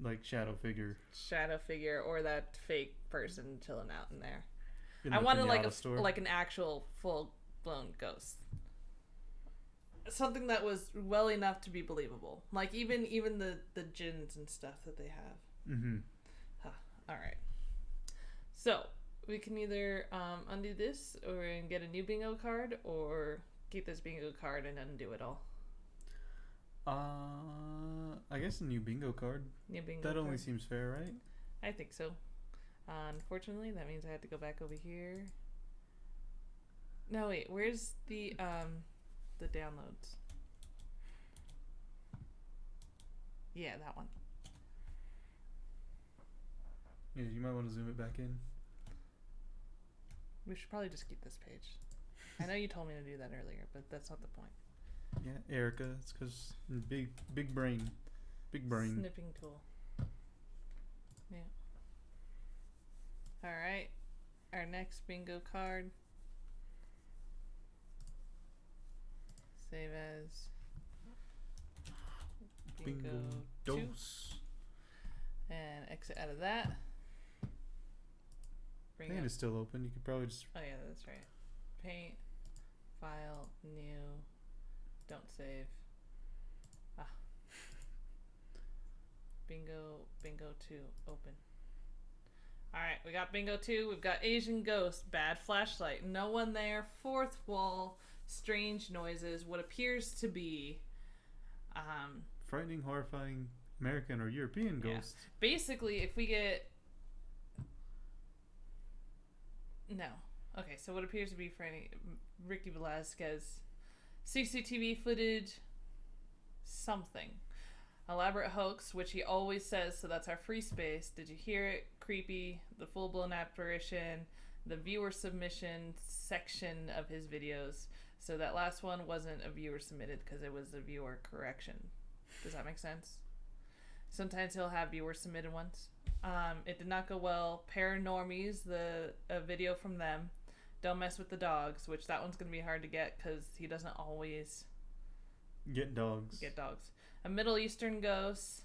Like shadow figure. shadow figure or that fake person chilling out in there. In I the wanted pinata store. like an actual full-blown ghost. Something that was well enough to be believable. Like even the gins and stuff that they have. Mm-hmm. All right. So we can either undo this or get a new bingo card, or keep this bingo card and undo it all. I guess a new bingo card. New bingo That only card. seems fair, right? I think so. Unfortunately, that means I have to go back over here. No, wait. Where's the downloads? Yeah, that one. Yeah, you might want to zoom it back in. We should probably just keep this page. I know you told me to do that earlier, but that's not the point. Yeah, Erica. It's because big brain. Big brain. Snipping tool. Yeah. Alright. Our next bingo card. Save as Bingo 2. dose. And exit out of that. Bring Paint up. is still open. You could probably just. Oh yeah, that's right. Paint, file, new, don't save. Ah. Bingo 2, open. Alright, we got Bingo 2, we've got Asian Ghost, bad flashlight, no one there, fourth wall, strange noises, what appears to be Frightening, horrifying American or European ghosts. yeah. Basically, if we get no. Okay, so what appears to be Ricky Velasquez CCTV footage, something. Elaborate hoax, which he always says, so that's our free space. Did you hear it? Creepy. The full-blown apparition. The viewer submission section of his videos. So that last one wasn't a viewer submitted because it was a viewer correction. Does that make sense? Sometimes he'll have viewer submitted ones. It did not go well. Paranormies, a video from them. Don't Mess with the Dogs, which that one's going to be hard to get because he doesn't always Get dogs. get dogs. A Middle Eastern ghost,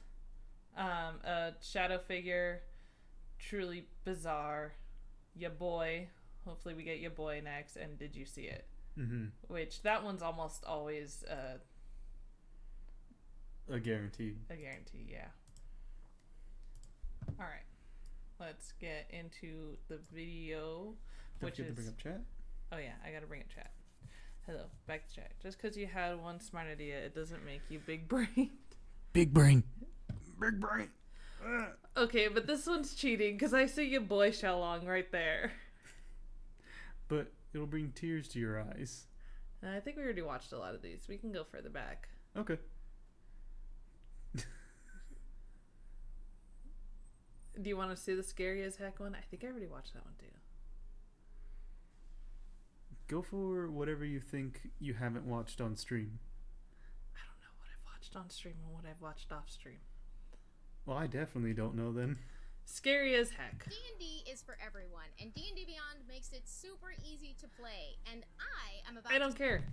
a shadow figure, truly bizarre. Ya Boy, hopefully we get Ya Boy next, and Did You See It? Mm-hmm. Which that one's almost always A guarantee. a guarantee, yeah. All right, let's get into the video, Don't which forget is. to bring up chat. Oh yeah, I gotta bring up chat. Hello, back to chat. Just because you had one smart idea, it doesn't make you big brain. Big brain. Big brain. Okay, but this one's cheating because I see your boy Xiaolong right there. But it'll bring tears to your eyes. And I think we already watched a lot of these. We can go further back. Okay. Do you want to see the scary as heck one? I think I already watched that one too. Go for whatever you think you haven't watched on stream. I don't know what I've watched on stream and what I've watched off stream. Well, I definitely don't know then. Scary as heck. D&D is for everyone, and D&D Beyond makes it super easy to play. And I am about I don't care.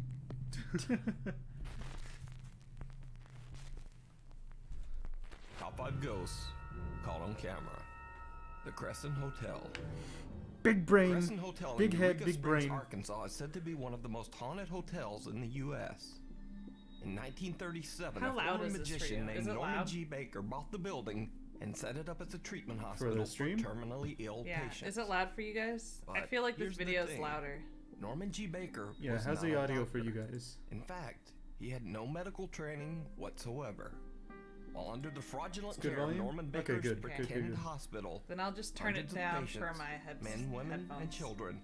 Top 5 ghosts caught on camera. The Crescent Hotel. Big brain. Crescent Hotel Big in head, Eureka big Springs, brain. Arkansas is said to be one of the most haunted hotels in the U.S. In 1937, How a loud former is this for magician you? named Is it Norman loud? G. Baker bought the building and set it up as a treatment the hospital for stream? terminally ill Yeah, patients. is it loud for you guys? I But feel like this here's the video is thing. louder. Norman G. Baker Yeah, was how's not the a audio for you doctor. guys? In fact, he had no medical training whatsoever. While under the fraudulent It's good care of volume? Norman Okay, Baker's good, pretend good, good. hospital, Then I'll just turn it hundreds of down for patients, my men, women, headphones. and children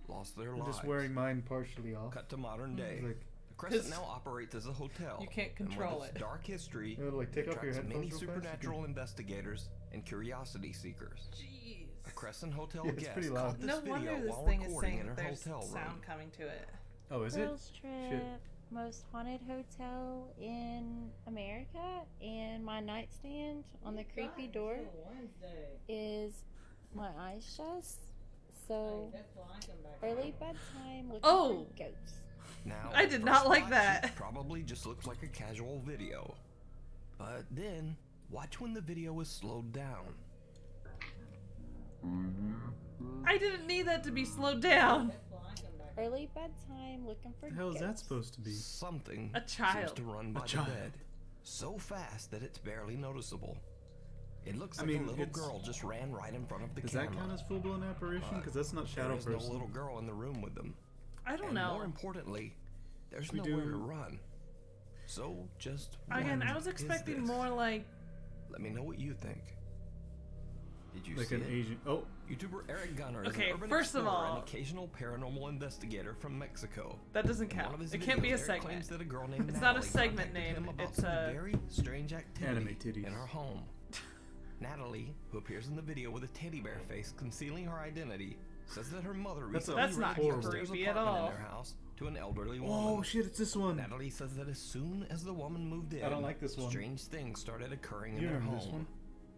lost their I'm lives. just wearing mine partially off. Cut to modern day. Like, The Crescent 'Cause now operates as a hotel. you can't and with control its it. dark history, You know, like, take it off your attracts headphones many real fast, you supernatural can- investigators and curiosity seekers. Jeez. A Crescent Hotel Yeah, it's guest pretty caught loud. this No video wonder this while thing is recording saying in her there's hotel sound room. coming to it. Oh, is it? Girls Trip, most haunted hotel in America, and my nightstand on the creepy door is my eyes shut. So early bedtime looking Oh! for ghosts. Now, I at did first not like watch, that. It probably just looks like a casual video. But then, watch when the video is slowed down. I didn't need that to be slowed down. Early bedtime looking for The hell is ghosts. that supposed to be? Something A child. seems to run by the child. bed so fast that it's barely noticeable. It looks I like mean, a little it's- girl just ran right in front of the Does camera. that count as full-blown apparition? But Because that's not shadow there is no person. little girl in the room with them. I don't and know. More importantly, there's We nowhere do- to run. So just Again, what I was is expecting this? more like. Let me know what you think. Did you Like see an it? Asian. Oh, YouTuber Eric Gunner is Okay, an urban first of explorer all- and occasional paranormal investigator from Mexico. That doesn't In one count. of his It can't be a videos, Eric segment. claims that a girl named It's not a Natalie segment contacted name, him about it's some a- very strange activity Anime titties. in her home. Natalie, who appears in the video with a teddy bear face concealing her identity, says that her mother That's recently That's not rented an horrible. upstairs creepy at apartment all. in their house to an elderly woman. oh shit! It's this one. Natalie says that as soon as the woman moved in, I don't like this one. strange things started occurring in You their remember home. this one?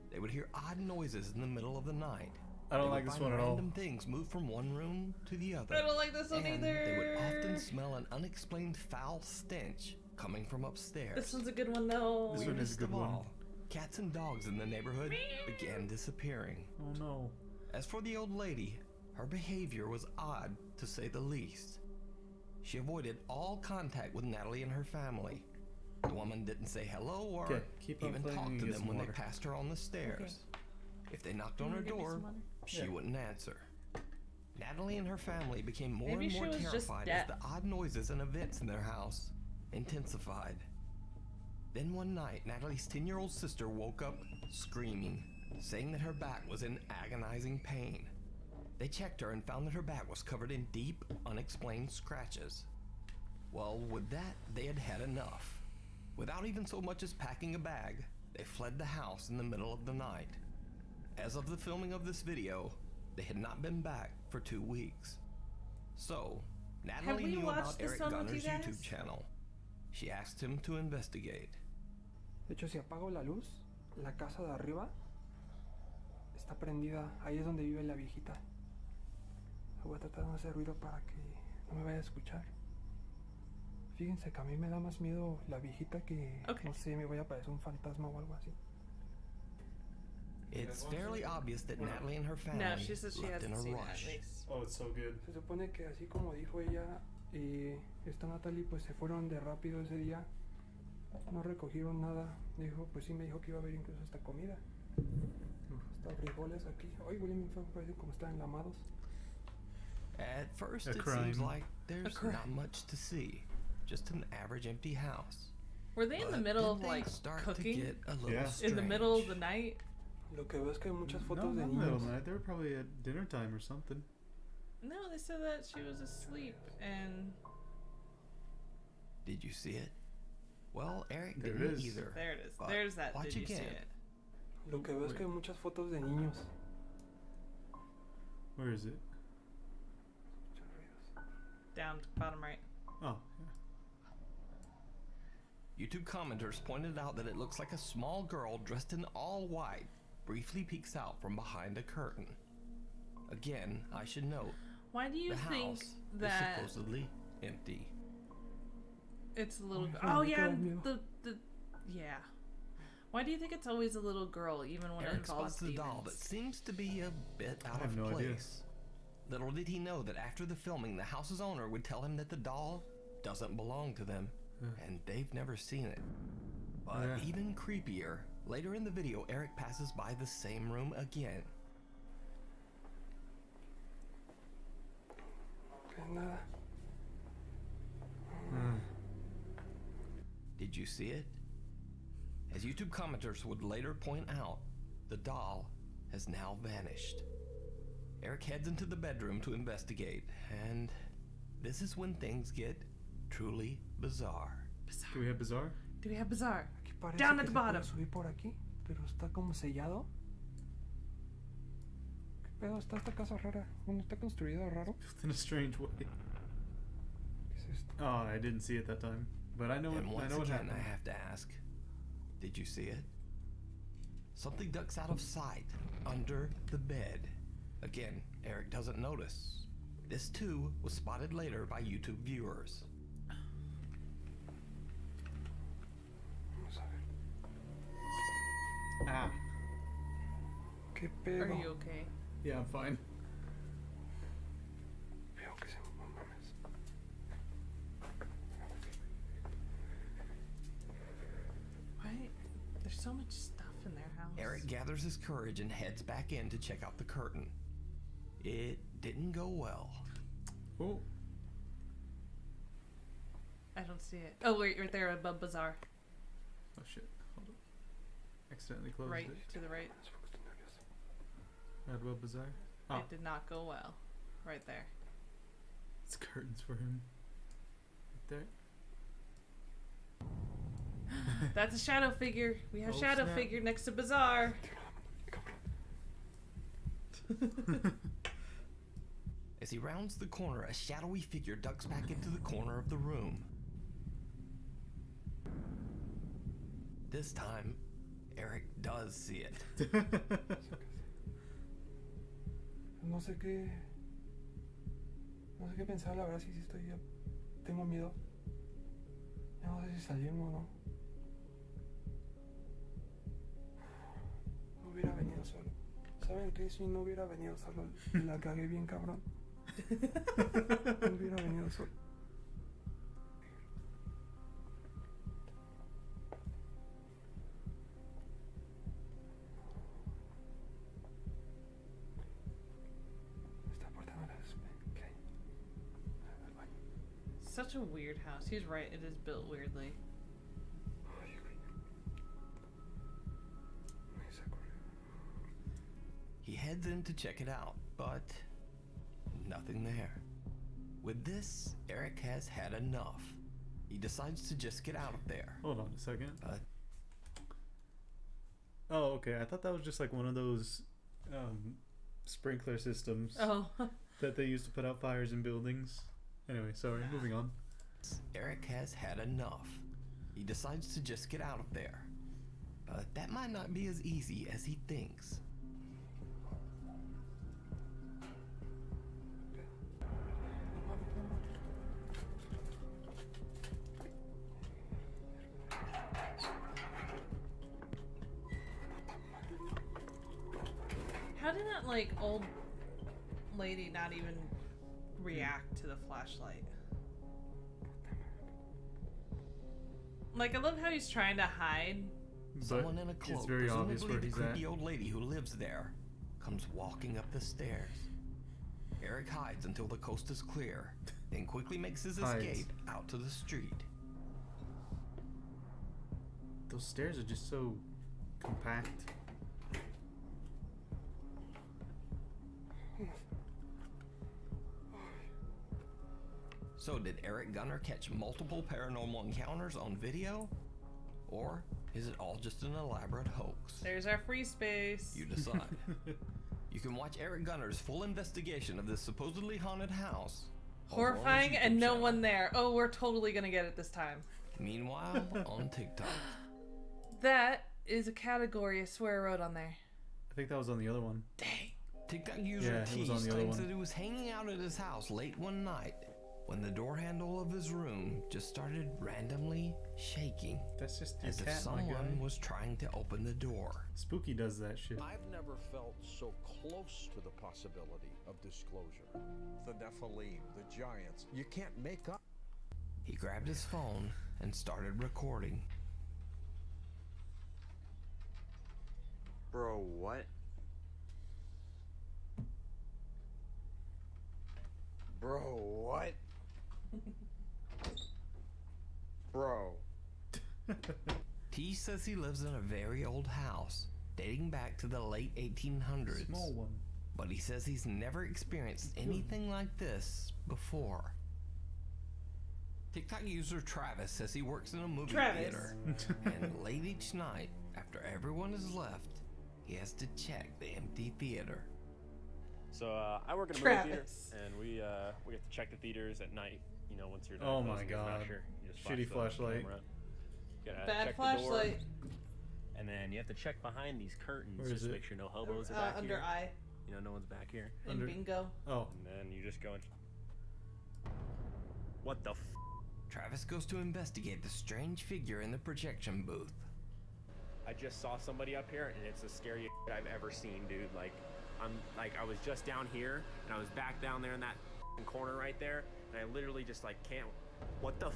They would hear odd noises in the middle of the night. I don't They would like this find one at all. Random things move from one room to the other. I don't like this one and either. They would often smell an unexplained foul stench coming from upstairs. This one's a good one though. This one is a Weirdest good of one. all, cats and dogs in the neighborhood began disappearing. Oh no. As for the old lady, her behavior was odd to say the least. She avoided all contact with Natalie and her family. The woman didn't say hello or Okay, keep on even playing talk and to get them some when water. they passed her on the stairs. If they knocked on her door, she Yeah. wouldn't answer. Natalie and her family became more Maybe and she more was just terrified as deaf. the odd noises and events in their house intensified. Then one night, Natalie's 10-year-old sister woke up screaming, saying that her back was in agonizing pain. They checked her and found that her back was covered in deep, unexplained scratches. Well, with that, they had had enough. Without even so much as packing a bag, they fled the house in the middle of the night. As of the filming of this video, they had not been back for 2 weeks. So, Natalie we knew watched about this Eric one with Gunner's you guys? YouTube channel. She asked him to investigate. De hecho, si apago la luz, la casa de arriba está prendida. Ahí es donde vive la viejita. Voy a tratar de no hacer ruido para que no me vaya a escuchar. Fíjense que a mí me da más miedo la viejita que, no sé, me vaya a parecer un fantasma o algo así. It's fairly obvious that Natalie and her family No, she says she left in hasn't a seen it, rush. at least. Oh, it's so good. Se supone que así como dijo ella, esta Natalie pues se fueron de rápido ese día. No recogieron nada. Dijo, pues sí me dijo que iba a haber incluso hasta comida. Hasta frijoles aquí. Ay, huelen bien feo, parecen como están enlamados. At first, A it crime. seems like there's crime. not much to see. Just an average empty house. Were they in the But middle of then like things start to cooking? get a little Yeah. In the middle of the strange. night? Lo que veo es que hay muchas No, fotos de not middle of niños. the night. They were probably at dinner time or something. No, they said that she was asleep and Did you see it? Well, Eric There it didn't is. either. there it is. But There's that. watch Did you see again. it? Lo que veo es que hay muchas fotos de niños. Where is it? Down bottom right. Oh, YouTube commenters pointed out that it looks like a small girl dressed in all white briefly peeks out from behind a curtain. Again, I should note, Why do you the think house that is supposedly empty. it's a little? Oh, Oh look yeah, at you. the yeah. Why do you think it's always a little girl, even when it Eric involves spots the doll that demons? seems to be a bit out I have of no idea. place. Little did he know that after the filming, the house's owner would tell him that the doll doesn't belong to them, and they've never seen it. But Yeah. even creepier, later in the video, Eric passes by the same room again. Que nada. Did you see it? As YouTube commenters would later point out, the doll has now vanished. Eric heads into the bedroom to investigate, and this is when things get truly bizarre. Do we have bizarre? Do we have bizarre? Aquí parece Down que at the se bottom. puede subir por aquí, pero está como sellado. ¿Qué pedo? Está esta casa rara. Bueno, está construida raro. Built in a strange way. ¿Qué es esto? Oh, I didn't see it that time, but I know And I once know what again, happened. I have to ask, did you see it? Something ducks out of sight under the bed. Again, Eric doesn't notice. This too was spotted later by YouTube viewers. Vamos a ver. Ah, ¿Qué pedo? Are you okay? yeah, I'm fine. Veo que se no mames. Why? There's so much stuff in their house. Eric gathers his courage and heads back in to check out the curtain. It didn't go well. Oh, I don't see it. Oh wait, right there above bazaar. oh shit. Hold on. Accidentally closed Right it. to the right. Red Web Bazaar. Oh, It did not go well. Right there. it's curtains for him. Right there. That's a shadow figure. We have Oh, shadow snap. figure next to bazaar. As he rounds the corner, a shadowy figure ducks back into the corner of the room. This time, Eric does see it. No sé qué. No sé qué pensar, la verdad, sí estoy. Tengo miedo. Ya no sé si salirme o no. No hubiera venido solo. ¿Saben qué? Si no hubiera venido solo, la cagué bien cabrón. No hubiera venido solo. Esta puerta no la ¿qué hay? Al baño. Such a weird house. He's right. It is built weirdly. Ay, güey. Me saco. He heads in to check it out, but nothing there. With this, Eric has had enough. He decides to just get out of there. Hold on a second. But Oh, okay. I thought that was just like one of those sprinkler systems Oh. that they use to put out fires in buildings. Anyway, sorry. Moving on. Eric has had enough. He decides to just get out of there. But that might not be as easy as he thinks. How did that like old lady not even react to the flashlight? Like I love how he's trying to hide Someone in a it's cloak, very obvious presumably where the he's creepy at. old lady who lives there, comes walking up the stairs. Eric hides until the coast is clear, then quickly makes his Hides. escape out to the street. Those stairs are just so compact. So did Eric Gunner catch multiple paranormal encounters on video? Or is it all just an elaborate hoax? There's our free space. You decide. You can watch Eric Gunner's full investigation of this supposedly haunted house. Horrifying and no one there. Oh, we're totally gonna get it this time. Meanwhile, on TikTok. That is a category I swear I wrote on there. I think that was on the other one. TikTok user Yeah, it T was on the other claims one. that he was hanging out at his house late one night when the door handle of his room just started randomly shaking. That's just your as if cat, my guy. someone was trying to open the door. Spooky does that shit. I've never felt so close to the possibility of disclosure. The Nephilim, the giants, you can't make up. He grabbed his phone and started recording. Bro, what? Bro, what? Bro. T says he lives in a very old house, dating back to the late 1800s. Small one. But he says he's never experienced anything like this before. TikTok user Travis says he works in a movie theater, and late each night, after everyone has left, he has to check the empty theater. So I work in a movie theater, and we get to check the theaters at night. You know, once you're done Oh my closing the god. smasher, you just Shitty flash the flashlight. camera. You gotta Bad check flashlight. The door, and then you have to check behind these curtains Where just is to it? make sure no hobos are back Under here. eye. You know, no one's back here. In bingo. Oh. And then you just go and. What the? Travis goes to investigate the strange figure in the projection booth. I just saw somebody up here, and it's the scariest shit I've ever seen, dude. Like, I was just down here, and I was back down there in that corner right there, and I literally just like can't. What the?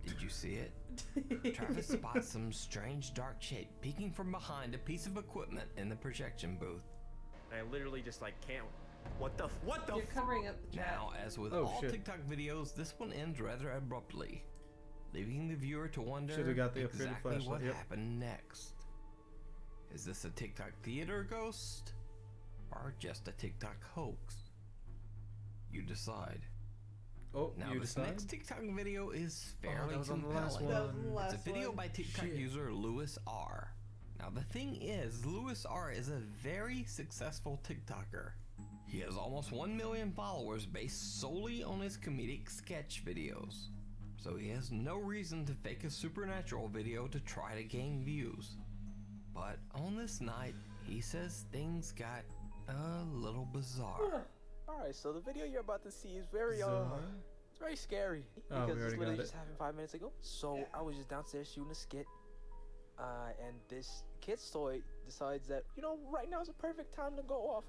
Did you see it? Travis spots some strange dark shape peeking from behind a piece of equipment in the projection booth. And I literally just like can't. What the? You're covering up the chat. Now, as with Oh, all shit. TikTok videos, this one ends rather abruptly, leaving the viewer to wonder Should've got the upgraded exactly what flashlight, yep. happened next. Is this a TikTok theater ghost, or just a TikTok hoax? You decide. Oh, Now you this decide? next TikTok video is Oh, fairly that was on the last compelling. That was on the last It's a video one. by TikTok Shit. user Lewis R. Now the thing is, Lewis R is a very successful TikToker. He has almost 1 million followers based solely on his comedic sketch videos. So he has no reason to fake a supernatural video to try to gain views. But on this night, he says things got a little bizarre. Alright, so the video you're about to see is very Bizarre? it's very scary. Oh, we Because already this literally got just it. happened 5 minutes ago. So I was just downstairs shooting a skit. And this kid's toy decides that, you know, right now is the perfect time to go off.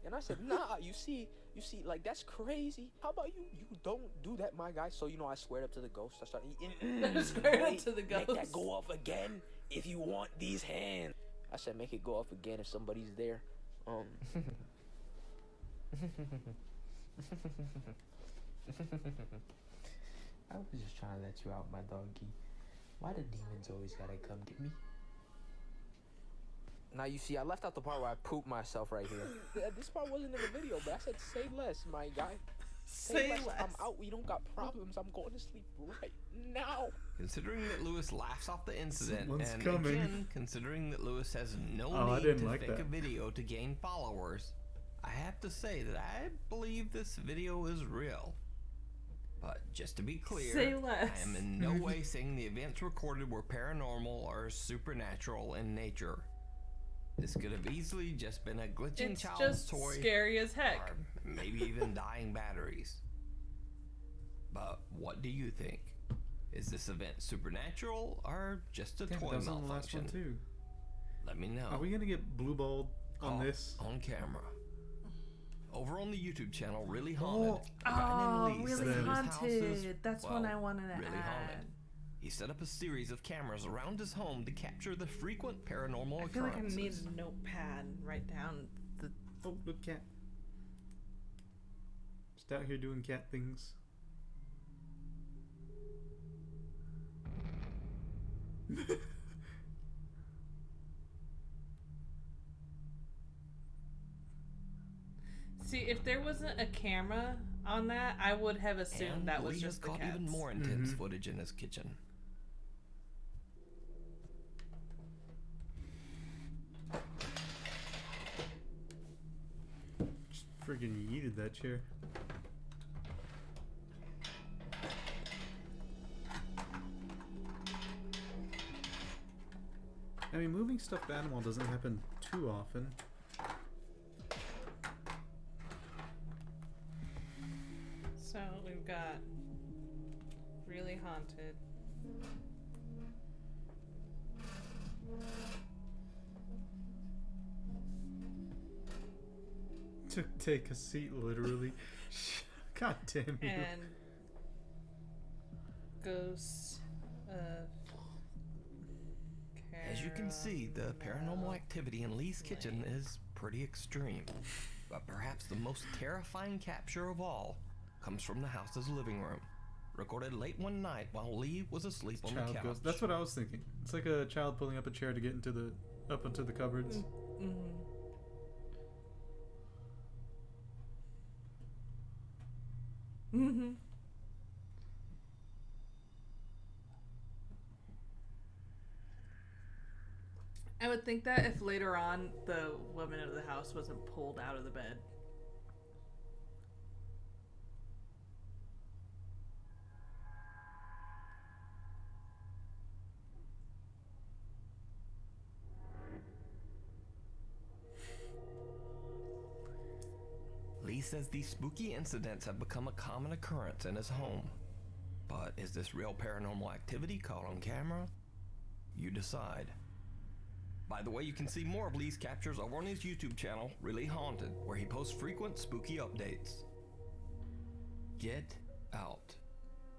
And I said, nah, you see, like that's crazy. How about you don't do that, my guy? So, you know, I squared up to the ghost. I started Squared up to the Make that ghost. go off again if you want these hands. I said, make it go off again if somebody's there. I was just trying to let you out, my doggy. Why the demons always gotta come get me? Now you see, I left out the part where I pooped myself right here. This part wasn't in the video, but I said, say less, my guy. Say less. I'm out. We don't got problems. I'm going to sleep right now. Considering that Lewis laughs off the incident, Someone's and coming. again, considering that Lewis has no Oh, I need didn't to like fake that. a video to gain followers, I have to say that I believe this video is real. But just to be clear, Say less. I am in no way saying the events recorded were paranormal or supernatural in nature. This could have easily just been a glitching It's child's just toy, scary as heck. or maybe even dying batteries. But what do you think? Is this event supernatural or just a Damn, toy that was on the last malfunction? one too. Let me know. Are we gonna get blue balled on Call this? on camera. Over on the YouTube channel, Really Haunted, a Oh, guy named Lee says Really that his house is, Haunted. That's well, one I wanted to really add. haunted. He set up a series of cameras around his home to capture the frequent paranormal I feel like I occurrences. need a notepad and write down the. Oh, look, cat. Just out here doing cat things. See, if there wasn't a camera on that, I would have assumed And that was Lee has just the caught cats. even more intense footage in his kitchen. Just friggin' yeeted that chair. I mean, moving stuffed animal doesn't happen too often. So we've got Really Haunted. To take a seat, literally. God damn you. And Ghosts of As you can see, the paranormal activity in Lee's kitchen is pretty extreme. But perhaps the most terrifying capture of all comes from the house's living room. Recorded late one night while Lee was asleep on the Child couch. ghost. That's what I was thinking. It's like a child pulling up a chair to get into the up into the cupboards. Mm-hmm. I would think that if later on the woman of the house wasn't pulled out of the bed. Lee says these spooky incidents have become a common occurrence in his home. But is this real paranormal activity caught on camera? You decide. By the way, you can see more of Lee's captures over on his YouTube channel, Really Haunted, where he posts frequent spooky updates. Get out.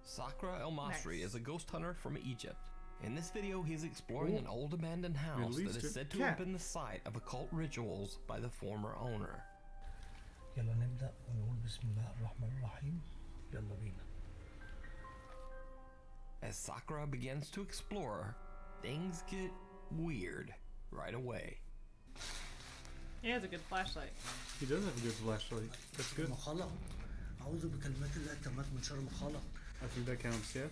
Sakra El Masri Nice. is a ghost hunter from Egypt. In this video, he's exploring an old abandoned house that is said to have been the site of occult rituals by the former owner. يلا نبدأ ونقول بسم الله الرحمن الرحيم يلا بينا. As Sakura begins to explore, things get weird right away. He has a good flashlight. He does have a good flashlight. That's good. خلق أعوذ بكلمات الله التامات من شر ما خلق. I think that counts, yeah?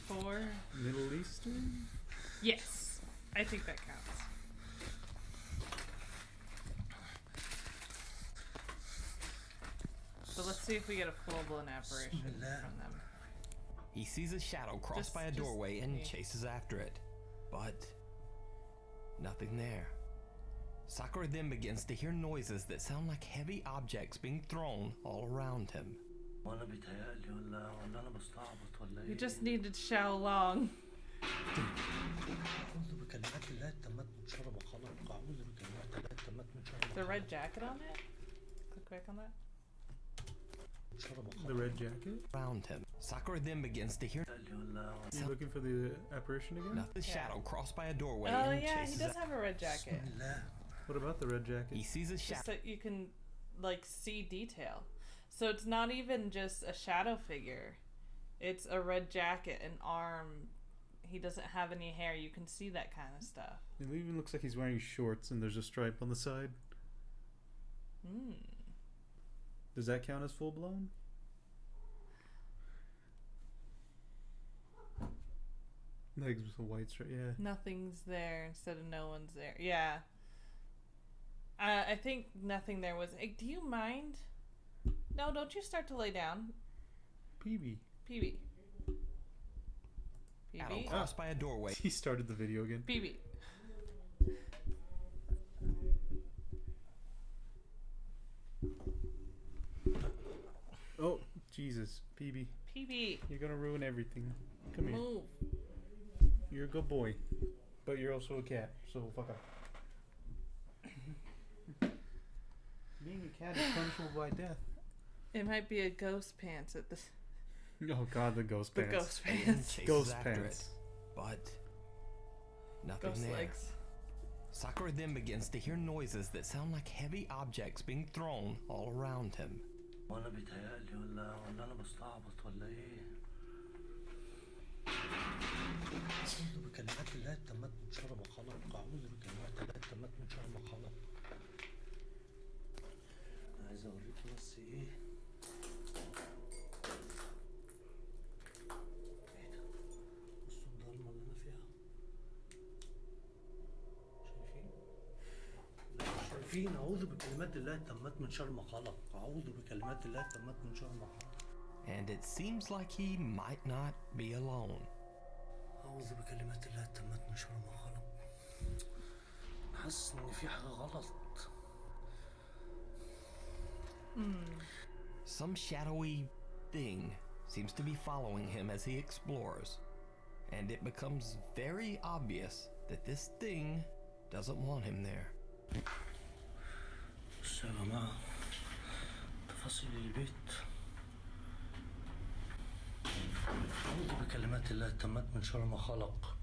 For Middle Eastern? yes, I think that counts. So let's see if we get a full-blown apparition from them. He sees a shadow cross by a doorway and chases after it, but nothing there. Sakura then begins to hear noises that sound like heavy objects being thrown all around him. وأنا بيتهيألي ولا أنا بستعبط ولا We إيه؟ just needed Xiao Long. أعوذ بكلمات الله التامات من شر ما خلق. أعوذ بكلمات الله التامات من شر ما The red jacket on it? Click back on that. The red jacket? Around him. Sakura then begins to hear You looking for the apparition again? the shadow cross by a doorway Oh and yeah, he chases does have a red jacket. What about the red jacket? He sees a Just shadow. so you can like see detail. So it's not even just a shadow figure. It's a red jacket, an arm. He doesn't have any hair. You can see that kind of stuff. It even looks like he's wearing shorts and there's a stripe on the side. Hmm. Does that count as full blown? Legs with a white stripe, yeah. Nothing's there instead of no one's there. Yeah. I think nothing there was. Do you mind? No, don't you start to lay down. PB. PB. Shadow PB. crossed by a doorway. He started the video again. PB. Oh, Jesus. PB. PB. You're gonna ruin everything. Come here. Move. You're a good boy. But you're also a cat, so fuck off. Being a cat is punishable by death. It might be a ghost pants at this. Oh god, the ghost The pants. ghost pants. Chases Ghost after pants. it, but nothing Ghost there. legs. Sakura then begins to hear noises that sound like heavy objects being thrown all around him. وانا بيتهيألي ولا انا بستعبط ولا ايه؟ أعوذ بكلمات الله التامات من شر ما خلق، أعوذ بكلمات الله التامات من شر ما خلق. عايز اوريكي بس ايه؟ ايه ده؟ بصوا الضلمة اللي انا فيها. شايفين؟ أعوذ بكلمات الله التامات من شر ما خلق، أعوذ بكلمات الله التامات من شر ما خلق. And it seems like he might not be alone. أعوذ بكلمات الله التامات من شر ما خلق. حاسس إن في حاجة غلط. Some shadowy thing seems to be following him as he explores, and it becomes very obvious that this thing doesn't want him there. بصوا يا جماعة تفاصيل البيت. أعوذ بكلمات الله التامات من شر ما خلق.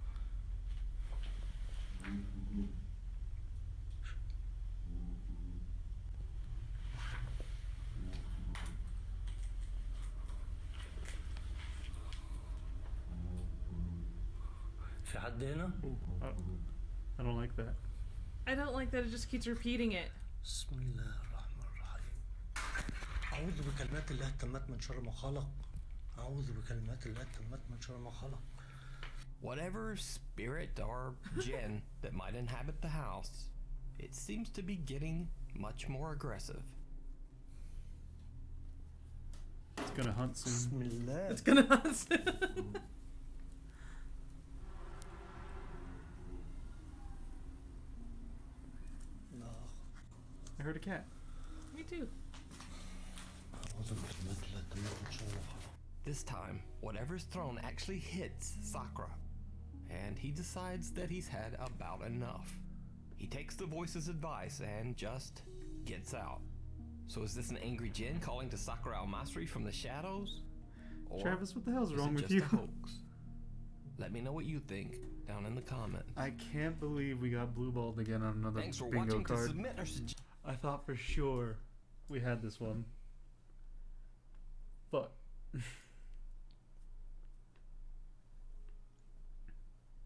في حد هنا؟ I don't like that. I don't like that it just keeps repeating it. بسم الله الرحمن الرحيم. أعوذ بكلمات الله التامات من شر ما خلق. أعوذ بكلمات الله التامات من شر ما خلق. Whatever spirit or jinn that might inhabit the house, it seems to be getting much more aggressive. It's gonna hunt soon. بسم الله. It's gonna hunt soon. I heard a cat. Me too. أعوذ بكلمات الله التامات من شر ما خلق. This time, whatever's thrown actually hits Sakura, and he decides that he's had about enough. He takes the voice's advice and just gets out. So is this an angry Jin calling to Sakura Almasri from the shadows? Or Travis, what the hell's is wrong it with just you? a hoax? Let me know what you think down in the comments. I can't believe we got blue balled again on another Thanks for bingo watching. To card. submit or I thought for sure we had this one. But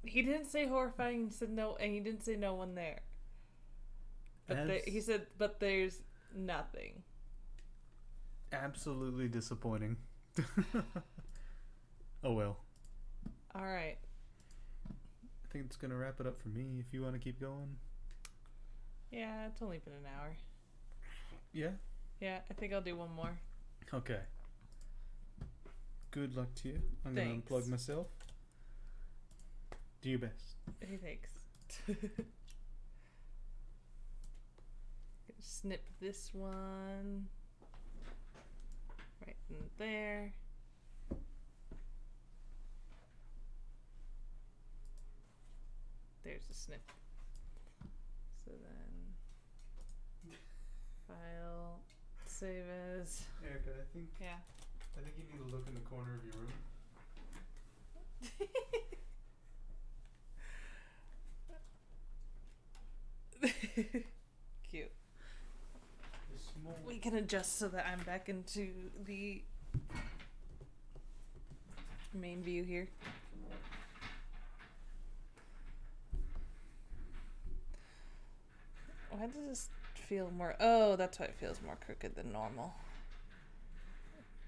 He didn't say horrifying. He said no, and he didn't say no one there. But he said, but there's nothing. absolutely disappointing. Oh well. All right. I think it's gonna wrap it up for me. If you want to keep going. Yeah, it's only been an hour. Yeah? Yeah, I think I'll do one more. Okay. Good luck to you. I'm Thanks. gonna unplug myself. Do your best. Hey, thanks. Snip this one right in there. There's a snip. So then file, save as. Erica, I think Yeah. I think you need to look in the corner of your room. Cute. We can adjust so that I'm back into the main view here. Why does this feel more... Oh, that's why it feels more crooked than normal.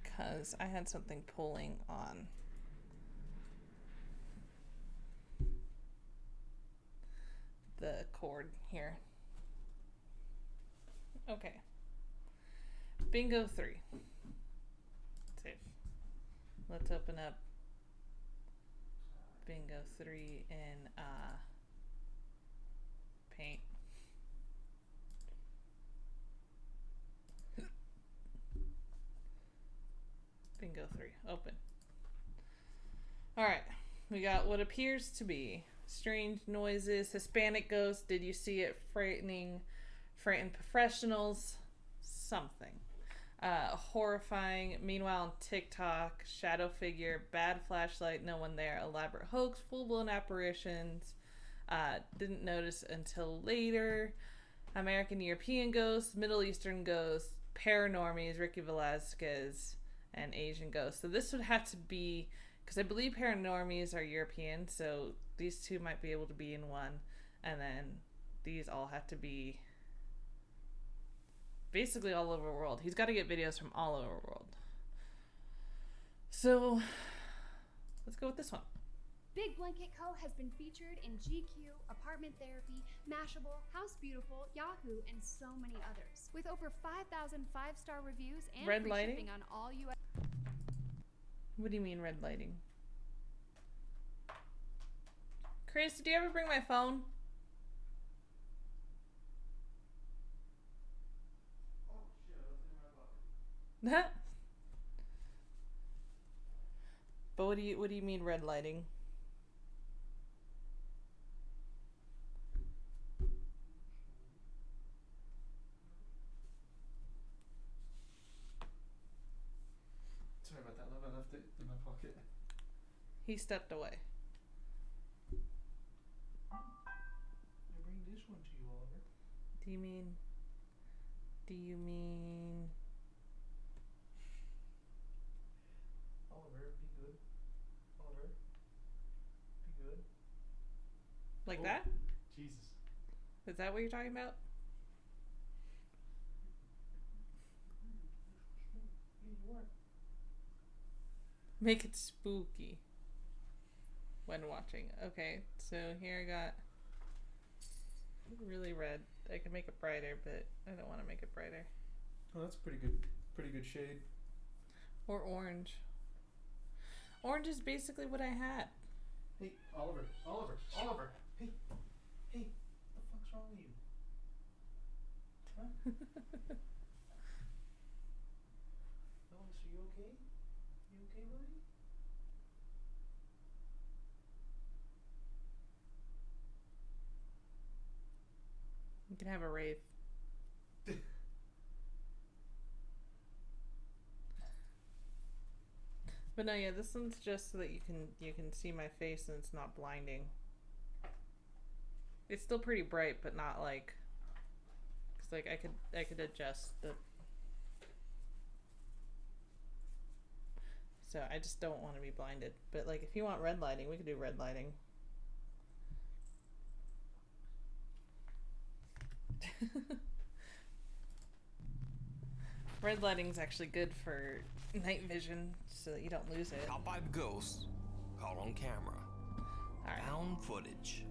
Because I had something pulling on. The cord here. Okay. Bingo 3. Save. Let's open up Bingo 3 in Paint. Bingo 3. Open. Alright. We got what appears to be strange noises. Hispanic ghost. Did you see it? Frightened professionals. something. Horrifying. Meanwhile, on TikTok, shadow figure, bad flashlight, no one there, elaborate hoax, full-blown apparitions. Didn't notice until later. American European ghosts, Middle Eastern ghosts, paranormies, Ricky Velasquez, and Asian ghosts. So this would have to be, because I believe paranormies are European, so these two might be able to be in one, and then these all have to be basically all over the world. He's got to get videos from all over the world. So let's go with this one. Big Blanket Co. has been featured in GQ, Apartment Therapy, Mashable, House Beautiful, Yahoo, and so many others. With over 5,000 5-star reviews and Red free lighting? shipping on all US. What do you mean red lighting? Chris, did you ever bring my phone? But what do you mean red lighting? Sorry about that, love. I left it in my pocket. He stepped away. I bring this one to you, Oliver. Do you mean Oliver, be good. Oliver, be good. like Oh, that? Jesus. Is that what you're talking about? Yeah, you are. Make it spooky when watching. Okay, so here I got really red. I can make it brighter, but I don't want to make it brighter. Oh, that's pretty good shade. Or orange. Orange is basically what I had. Hey, Oliver, hey, what the fuck's wrong with you? Huh? Elvis, are you okay? You okay, buddy? You can have a rave. But no, yeah, this one's just so that you can see my face and it's not blinding. It's still pretty bright, but not like, cause like I could adjust the. So I just don't want to be blinded. But like, if you want red lighting, we could do red lighting. Red lighting's actually good for night vision so that you don't lose it. Top 5 ghosts caught on camera. Found footage.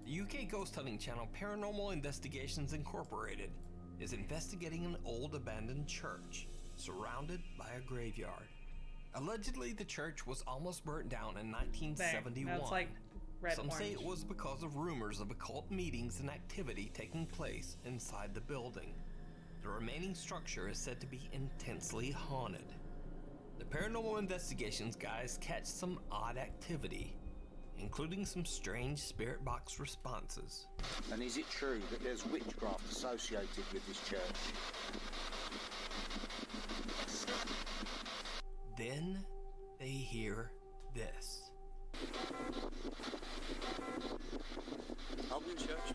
The UK ghost hunting channel Paranormal Investigations Incorporated is investigating an old abandoned church surrounded by a graveyard. Allegedly, the church was almost burnt down in 1971. There. That's like red Some say orange. it was because of rumors of occult meetings and activity taking place inside the building. The remaining structure is said to be intensely haunted. The Paranormal Investigations guys catch some odd activity, including some strange spirit box responses. And is it true that there's witchcraft associated with this church? Then they hear this. Albion Church?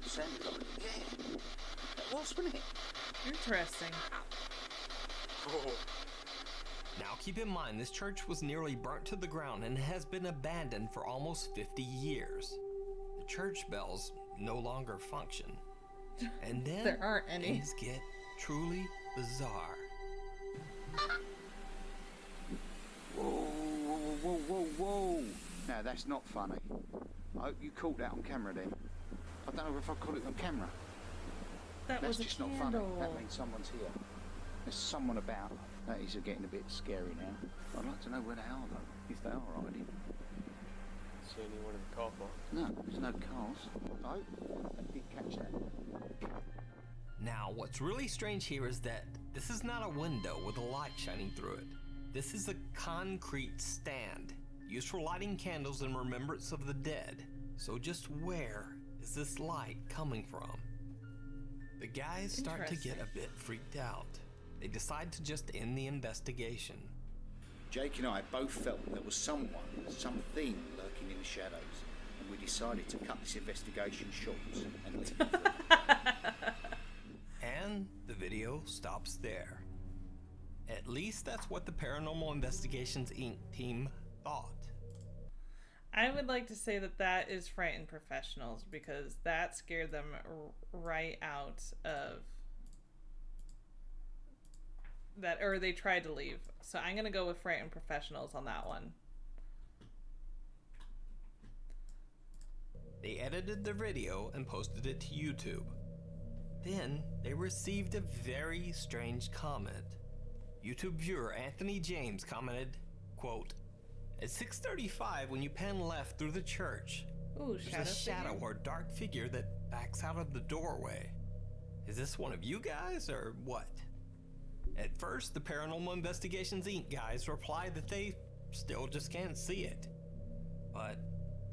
Sounded like it. Yeah. That was, wasn't it? Interesting. Oh. Now keep in mind, this church was nearly burnt to the ground and has been abandoned for almost 50 years. The church bells no longer function. And then There aren't any. things get truly bizarre. Whoa, whoa, whoa, whoa, whoa. Now, that's not funny. I hope you caught that on camera then. I don't know if I caught it on camera. That That's was a just not funny. candle. That means someone's here. There's someone about. That is getting a bit scary now. I'd like to know where they are though, if they are already. See anyone in the car park? No, there's no cars. I hope they did catch that. Now, what's really strange here is that this is not a window with a light shining through it. This is a concrete stand used for lighting candles in remembrance of the dead. So just where is this light coming from? The guys start to get a bit freaked out. They decide to just end the investigation. Jake and I both felt there was someone, something lurking in the shadows, and we decided to cut this investigation short and leave it. And the video stops there. At least that's what the Paranormal Investigations Inc. team thought. I would like to say that that is frightened professionals, because that scared them right out of that, or they tried to leave. So I'm gonna go with frightened professionals on that one. They edited the video and posted it to YouTube. Then they received a very strange comment. YouTube viewer Anthony James commented, quote, "At 6:35 when you pan left through the church, Ooh, there's a shadow or dark figure that backs out of the doorway. Is this one of you guys or what?" At first, the Paranormal Investigations Inc. guys replied that they still just can't see it. But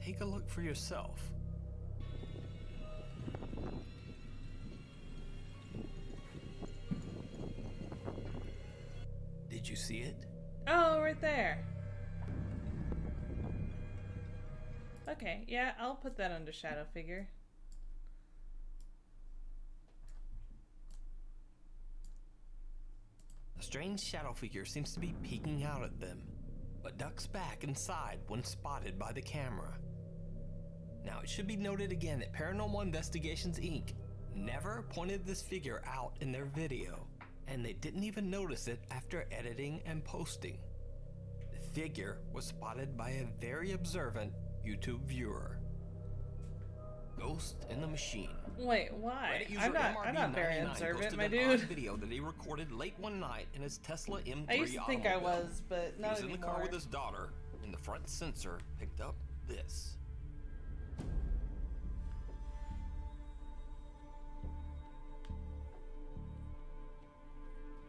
take a look for yourself. Did you see it? Oh, right there. Okay, yeah, I'll put that under shadow figure. A strange shadow figure seems to be peeking out at them, but ducks back inside when spotted by the camera. Now, it should be noted again that Paranormal Investigations Inc. never pointed this figure out in their video, and they didn't even notice it after editing and posting. The figure was spotted by a very observant YouTube viewer. Ghost in the Machine. Wait, why? Reddit user I'm not very MRB99 observant, posted my an dude. odd video that he recorded late one night in his Tesla M3 I used to think I automobile. was, but He not was in the car anymore. with his daughter, and the front sensor picked up this.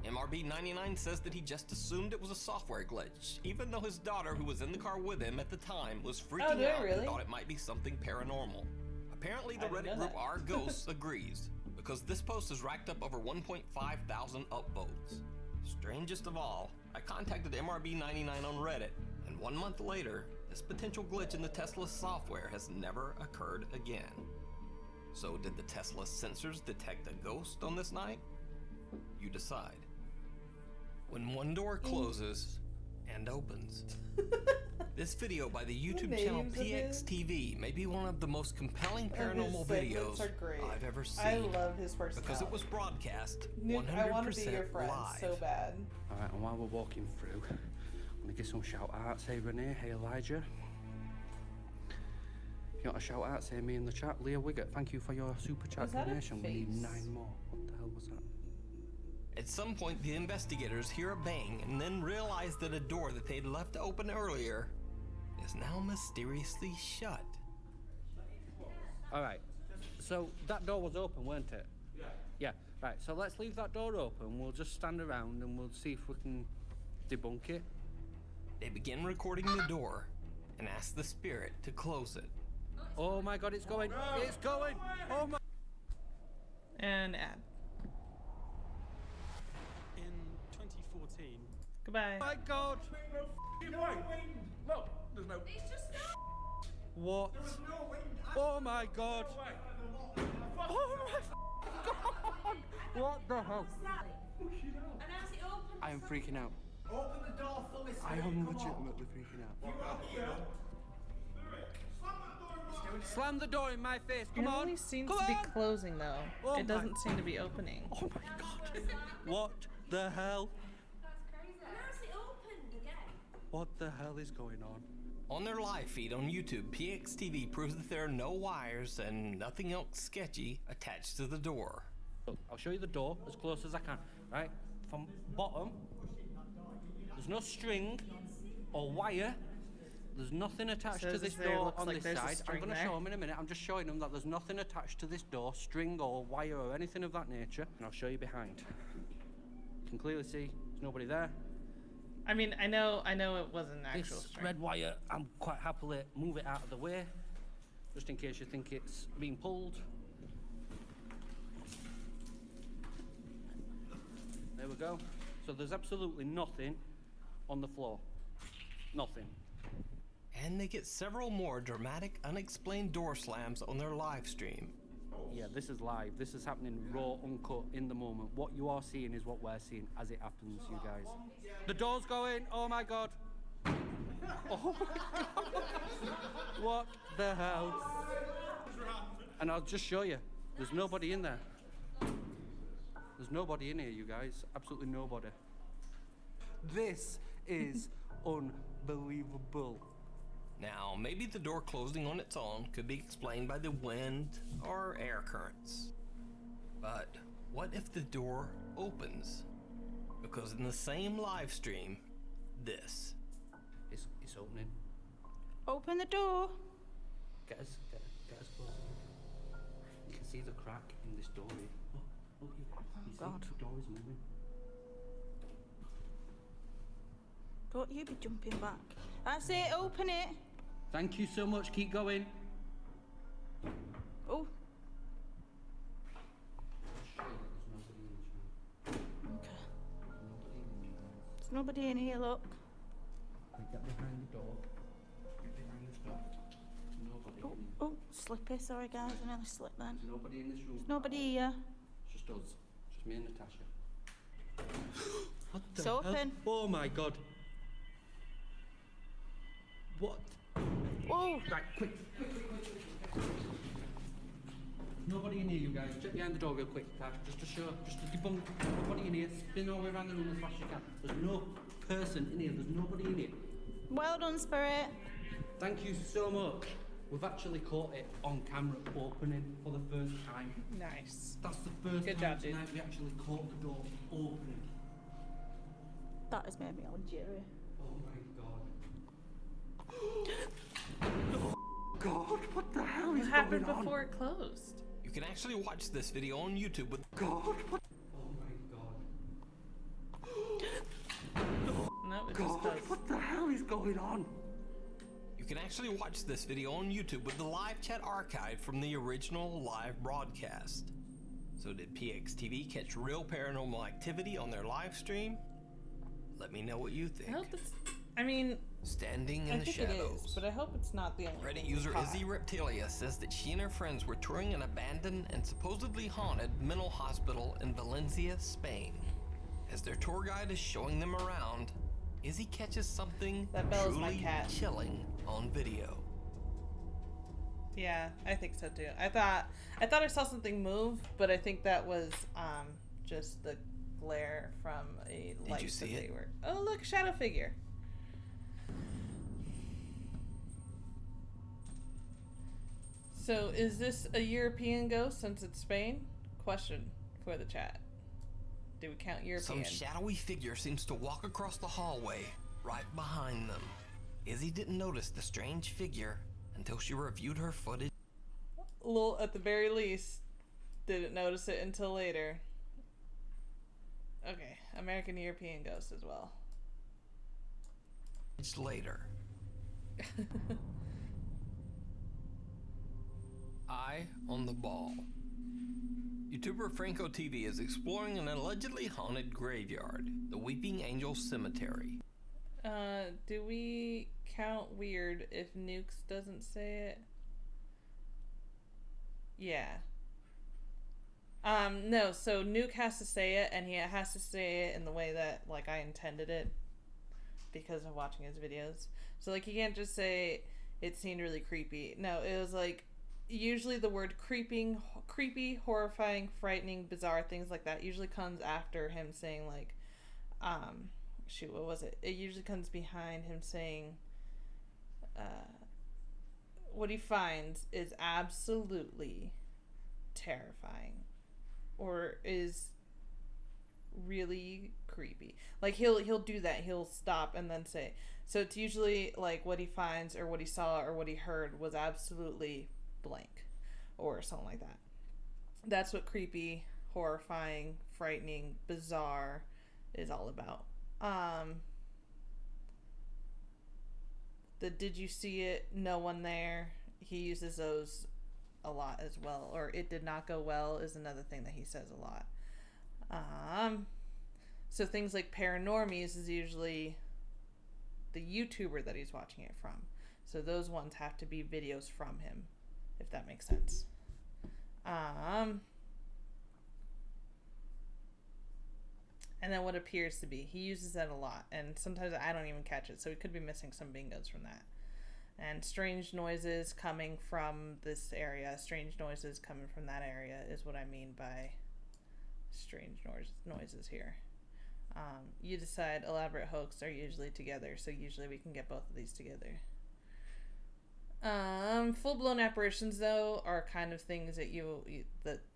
MRB99 says that he just assumed it was a software glitch, even though his daughter, who was in the car with him at the time, was freaking did I out really? and thought it might be something paranormal. Apparently, the I didn't Reddit know group that. Our Ghosts agrees, because this post has racked up over 1.5 thousand upvotes. Strangest of all, I contacted MRB99 on Reddit, and 1 month later, this potential glitch in the Tesla software has never occurred again. So did the Tesla sensors detect a ghost on this night? You decide. When one door closes and opens. This video by the YouTube channel names of his- PXTV may be one of the most compelling And paranormal his segments videos are great. I've ever seen. I love his personality. Because it was broadcast Nick, 100% I want to be your friend live. so bad. Alright, and while we're walking through, I'm gonna give some shout outs. Hey Renee, hey Elijah. If you want a shout out, say me in the chat. Leah Wiggett, thank you for your super chat Was that a donation. We need face? 9 more. What the hell was that? At some point, the investigators hear a bang and then realize that a door that they'd left open earlier is now mysteriously shut. Alright, so that door was open, weren't it? Yeah. Yeah, right, so let's leave that door open. We'll just stand around and we'll see if we can debunk it. They begin recording the door and ask the spirit to close it. Oh my god, it's going! It's going! Oh my... And add. In 2014. Goodbye. Oh my god! Look, there's no. What? Oh my god! Oh my god! What the hell? I am freaking out. Open the door fully. I am legitimately freaking out. Slam the door in my face. Come It on. only seems Come to be on. closing though. Oh It doesn't seem to be opening. Oh my god. What the hell? What the hell is going on? On their live feed on YouTube, PXTV proves that there are no wires and nothing else sketchy attached to the door. Look, I'll show you the door as close as I can. Right? From bottom, there's no string or wire. There's nothing attached So to this this there door looks on like this there's a side. I'm string going to there. show them in a minute. I'm just showing them that there's nothing attached to this door, string or wire or anything of that nature. And I'll show you behind. You can clearly see there's nobody there. I mean, I know it wasn't actual This string. red wire, I'm quite happily move it out of the way, just in case you think it's being pulled. There we go. So there's absolutely nothing on the floor. Nothing. And they get several more dramatic, unexplained door slams on their live stream. Yeah, this is live. This is happening raw, uncut, in the moment. What you are seeing is what we're seeing as it happens, you guys. The door's going. Oh my god. Oh my god. What the hell? And I'll just show you. There's nobody in there. There's nobody in here, you guys. Absolutely nobody. This is unbelievable. Now, maybe the door closing on its own could be explained by the wind or air currents. But what if the door opens? Because in the same live stream, this. It's opening. Open the door. Get us close. You can see the crack in this door here. Oh, you see God. the door is moving. Don't you be jumping back. That's it, open it. Thank you so much. Keep going. Oh. There's nobody in here, look. Get behind the door. Get behind the door. Nobody. Oh, slippy. Sorry, guys. I nearly slipped then. There's nobody in this room. There's nobody here. It's just us. Just me and Natasha. What the It's open. hell? Oh my god. What? Whoa. Right, quick. Nobody in here, you guys. Check behind the door real quick, Tash. Just to debunk. Nobody in here. Spin all the way around the room as fast as you can. There's no person in here. There's nobody in here. Well done, Spirit. Thank you so much. We've actually caught it on camera opening for the first time. Nice. That's the first Good time job, dude. tonight we actually caught the door opening. That has made me all jittery. Oh my god. Oh god, what the hell What is happened going on? before it closed? You can actually watch this video on YouTube with God, what? Oh my god. No, it God, just does. what the hell is going on? You can actually watch this video on YouTube with the live chat archive from the original live broadcast. So did PXTV catch real paranormal activity on their live stream? Let me know what you think. I hope it's. I mean, Standing I in the think it shadows. is, but I hope it's not the only Reddit thing user caught. Izzy Reptilia says that she and her friends were touring an abandoned and supposedly haunted mental hospital in Valencia, Spain. As their tour guide is showing them around, Izzy catches something That Bella's my truly cat. chilling on video. Yeah, I think so too. I thought I saw something move, but I think that was just the glare from a light you see that they it? were. Oh, look, shadow figure. So, is this a European ghost since it's Spain? Question for the chat. Do we count European? Some shadowy figure seems to walk across the hallway right behind them. Izzy didn't notice the strange figure until she reviewed her footage. Well, at the very least, didn't notice it until later. Okay, American European ghost as well. Later. Eye on the ball. YouTuber Franco TV is exploring an allegedly haunted graveyard, the Weeping Angel Cemetery. Do we count weird if Nukes doesn't say it? Yeah. No, so Nuke has to say it, and he has to say it in the way that, like, I intended it because of watching his videos. So, like, he can't just say, it seemed really creepy. No, it was, like, usually the word creepy, horrifying, frightening, bizarre, things like that usually comes after him saying, like, shoot, what was it? It usually comes behind him saying, what he finds is absolutely terrifying or is really creepy. Like, he'll do that. He'll stop and then say, so it's usually like what he finds or what he saw or what he heard was absolutely blank or something like that. That's what creepy, horrifying, frightening, bizarre is all about. The did you see it? No one there. He uses those a lot as well. Or it did not go well is another thing that he says a lot. So things like Paranormies is usually the YouTuber that he's watching it from. So those ones have to be videos from him, if that makes sense. And then what appears to be. He uses that a lot, and sometimes I don't even catch it, so we could be missing some bingos from that. And strange noises coming from this area, strange noises coming from that area is what I mean by strange noises here. You decide elaborate hoax are usually together, so usually we can get both of these together. Full-blown apparitions, though, are kind of things that you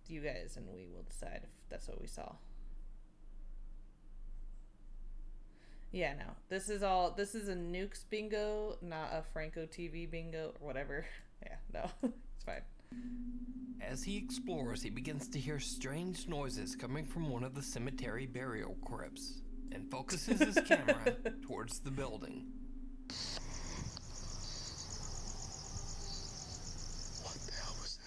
guys and we will decide if that's what we saw. Yeah, no. This is a Nukes bingo, not a Franco TV bingo or whatever. Yeah, no. It's fine. As he explores, he begins to hear strange noises coming from one of the cemetery burial crypts and focuses his camera towards the building. What the hell was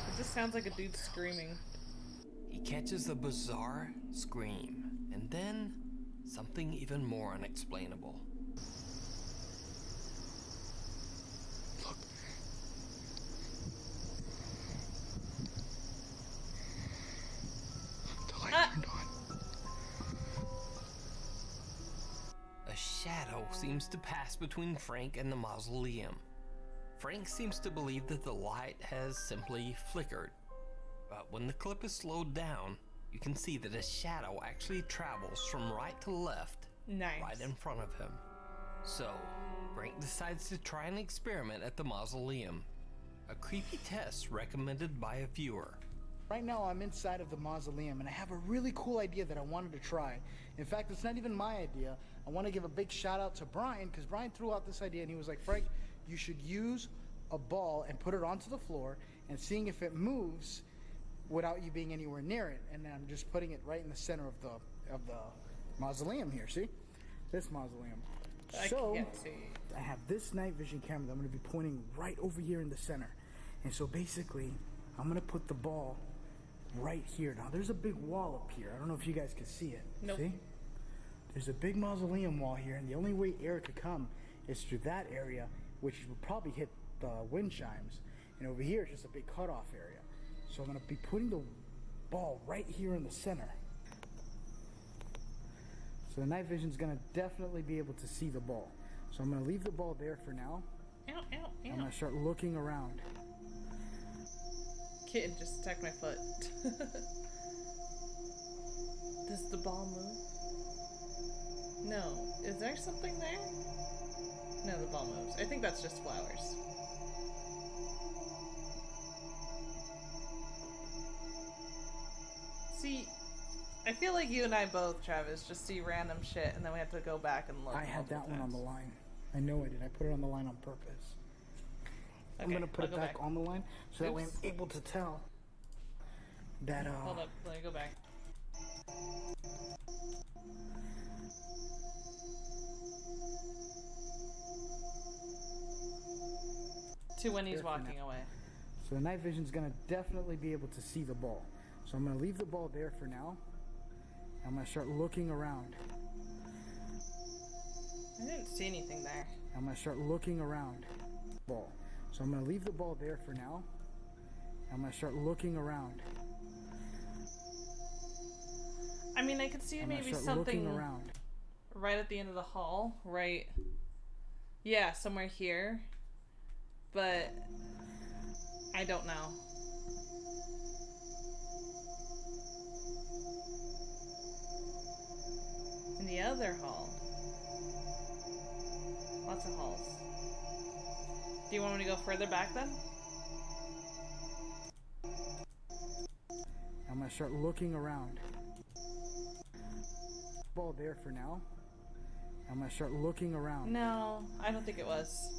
It just sounds like a dude screaming. He catches a bizarre scream, and then something even more unexplainable. Look. The light turned on. A shadow seems to pass between Frank and the mausoleum. Frank seems to believe that the light has simply flickered. But when the clip is slowed down, you can see that a shadow actually travels from right to left, right in front of him. So, Frank decides to try an experiment at the mausoleum. A creepy test recommended by a viewer. Right now I'm inside of the mausoleum and I have a really cool idea that I wanted to try. In fact, it's not even my idea. I want to give a big shout out to Brian, because Brian threw out this idea and he was like, Frank, you should use a ball and put it onto the floor and seeing if it moves without you being anywhere near it. And then I'm just putting it right in the center of the mausoleum here. See? This mausoleum. I can't see. I have this night vision camera that I'm going to be pointing right over here in the center. And so basically, I'm going to put the ball right here. Now, there's a big wall up here. I don't know if you guys can see it. Nope. See? There's a big mausoleum wall here, and the only way air could come is through that area, which would probably hit the wind chimes. And over here is just a big cutoff area. So I'm going to be putting the ball right here in the center. So the night vision's going to definitely be able to see the ball. So I'm going to leave the ball there for now. Ow, ow, ow. I'm going to start looking around. Kid just attacked my foot. Does the ball move? No. Is there something there? No, the ball moves. I think that's just flowers. See, I feel like you and I both, Travis, just see random shit and then we have to go back and look. I had that one on the line. I know I did. I put it on the line on purpose. I'm Okay, going to put I'll it go back on the line so that way I'm Oops. able to tell that Hold up, let me go back. To when he's There for walking now. away. So the night vision's going to definitely be able to see the ball. So I'm going to leave the ball there for now. I'm going to start looking around. I didn't see anything there. I'm going to start looking around. Ball. So I'm going to leave the ball there for now. I'm going to start looking around. I mean, I could see I'm gonna maybe start something looking around. right at the end of the hall, right? Yeah, somewhere here. But I don't know. In the other hall. Lots of halls. Do you want me to go further back then? I'm going to start looking around. Ball there for now. I'm going to start looking around. No, I don't think it was.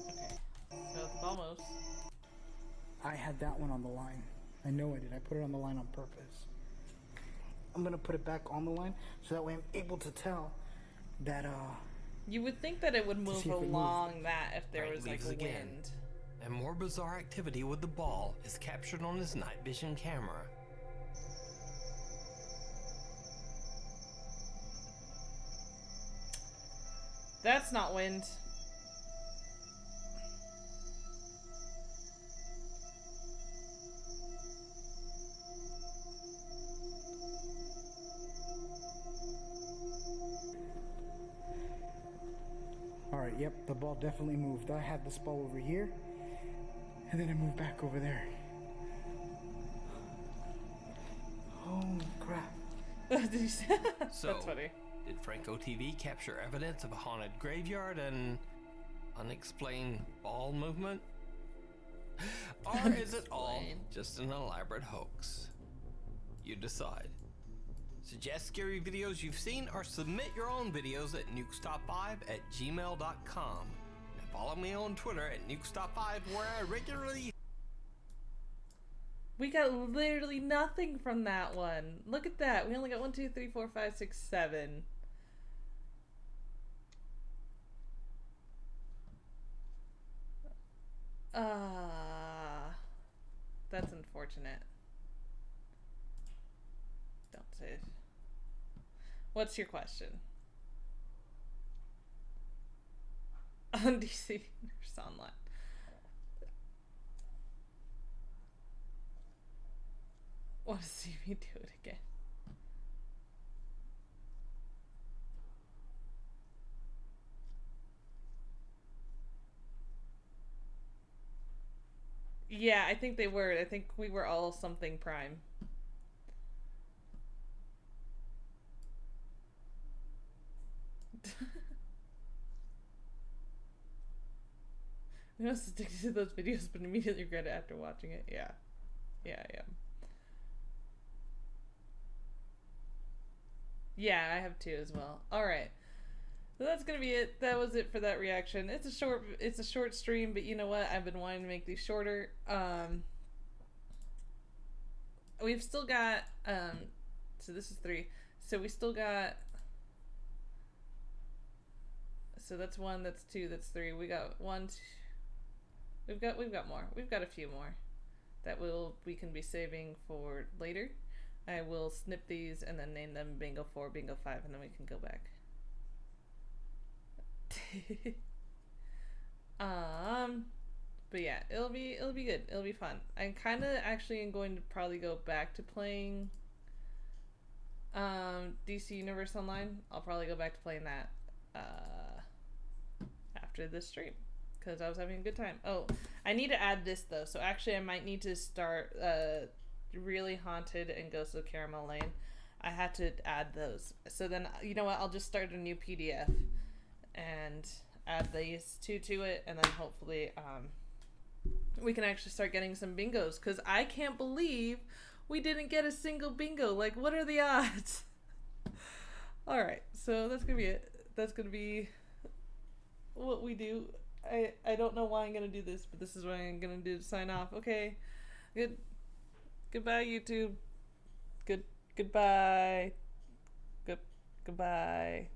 Okay, so the ball moves. I had that one on the line. I know I did. I put it on the line on purpose. I'm going to put it back on the line so that way I'm able to tell that You would think that it would move see if it moved. along that if there Frank was like leaves a again. wind. And more bizarre activity with the ball is captured on his night vision camera. That's not wind. Alright, yep, the ball definitely moved. I had this ball over here, and then it moved back over there. Oh, crap. So, That's funny. did Franco TV capture evidence of a haunted graveyard and unexplained ball movement? Or is it all just an elaborate hoax? You decide. Suggest scary videos you've seen or submit your own videos at nukestop5@gmail.com. And follow me on Twitter at nukestop5 where I regularly... We got literally nothing from that one. Look at that. We only got 1, 2, 3, 4, 5, 6, 7. That's unfortunate. Don't say it. What's your question? On DC Nurse Online. Want to see me do it again? Yeah, I think they were. I think we were all something prime. I'm just addicted to those videos, but immediately regret it after watching it. Yeah. Yeah, I am. Yeah, I have 2 as well. Alright. So that's gonna be it. That was it for that reaction. It's a short stream, but you know what? I've been wanting to make these shorter. We've still got so this is 3. So we still got, so that's 1, that's 2, that's 3. We got 1, 2, we've got more. We've got a few more that we can be saving for later. I will snip these and then name them Bingo 4, Bingo 5, and then we can go back. But yeah, it'll be good. It'll be fun. I'm kind of actually going to probably go back to playing DC Universe Online. I'll probably go back to playing that after this stream because I was having a good time. Oh, I need to add this though. So actually I might need to start Really Haunted and Ghosts of Caramel Lane. I had to add those. So then, you know what? I'll just start a new PDF and add these 2 to it, and then hopefully we can actually start getting some bingos, because I can't believe we didn't get a single bingo. Like, what are the odds? Alright, so that's gonna be it. That's gonna be what we do. I don't know why I'm gonna do this, but this is what I'm gonna do to sign off. Okay, goodbye YouTube. Goodbye. Goodbye.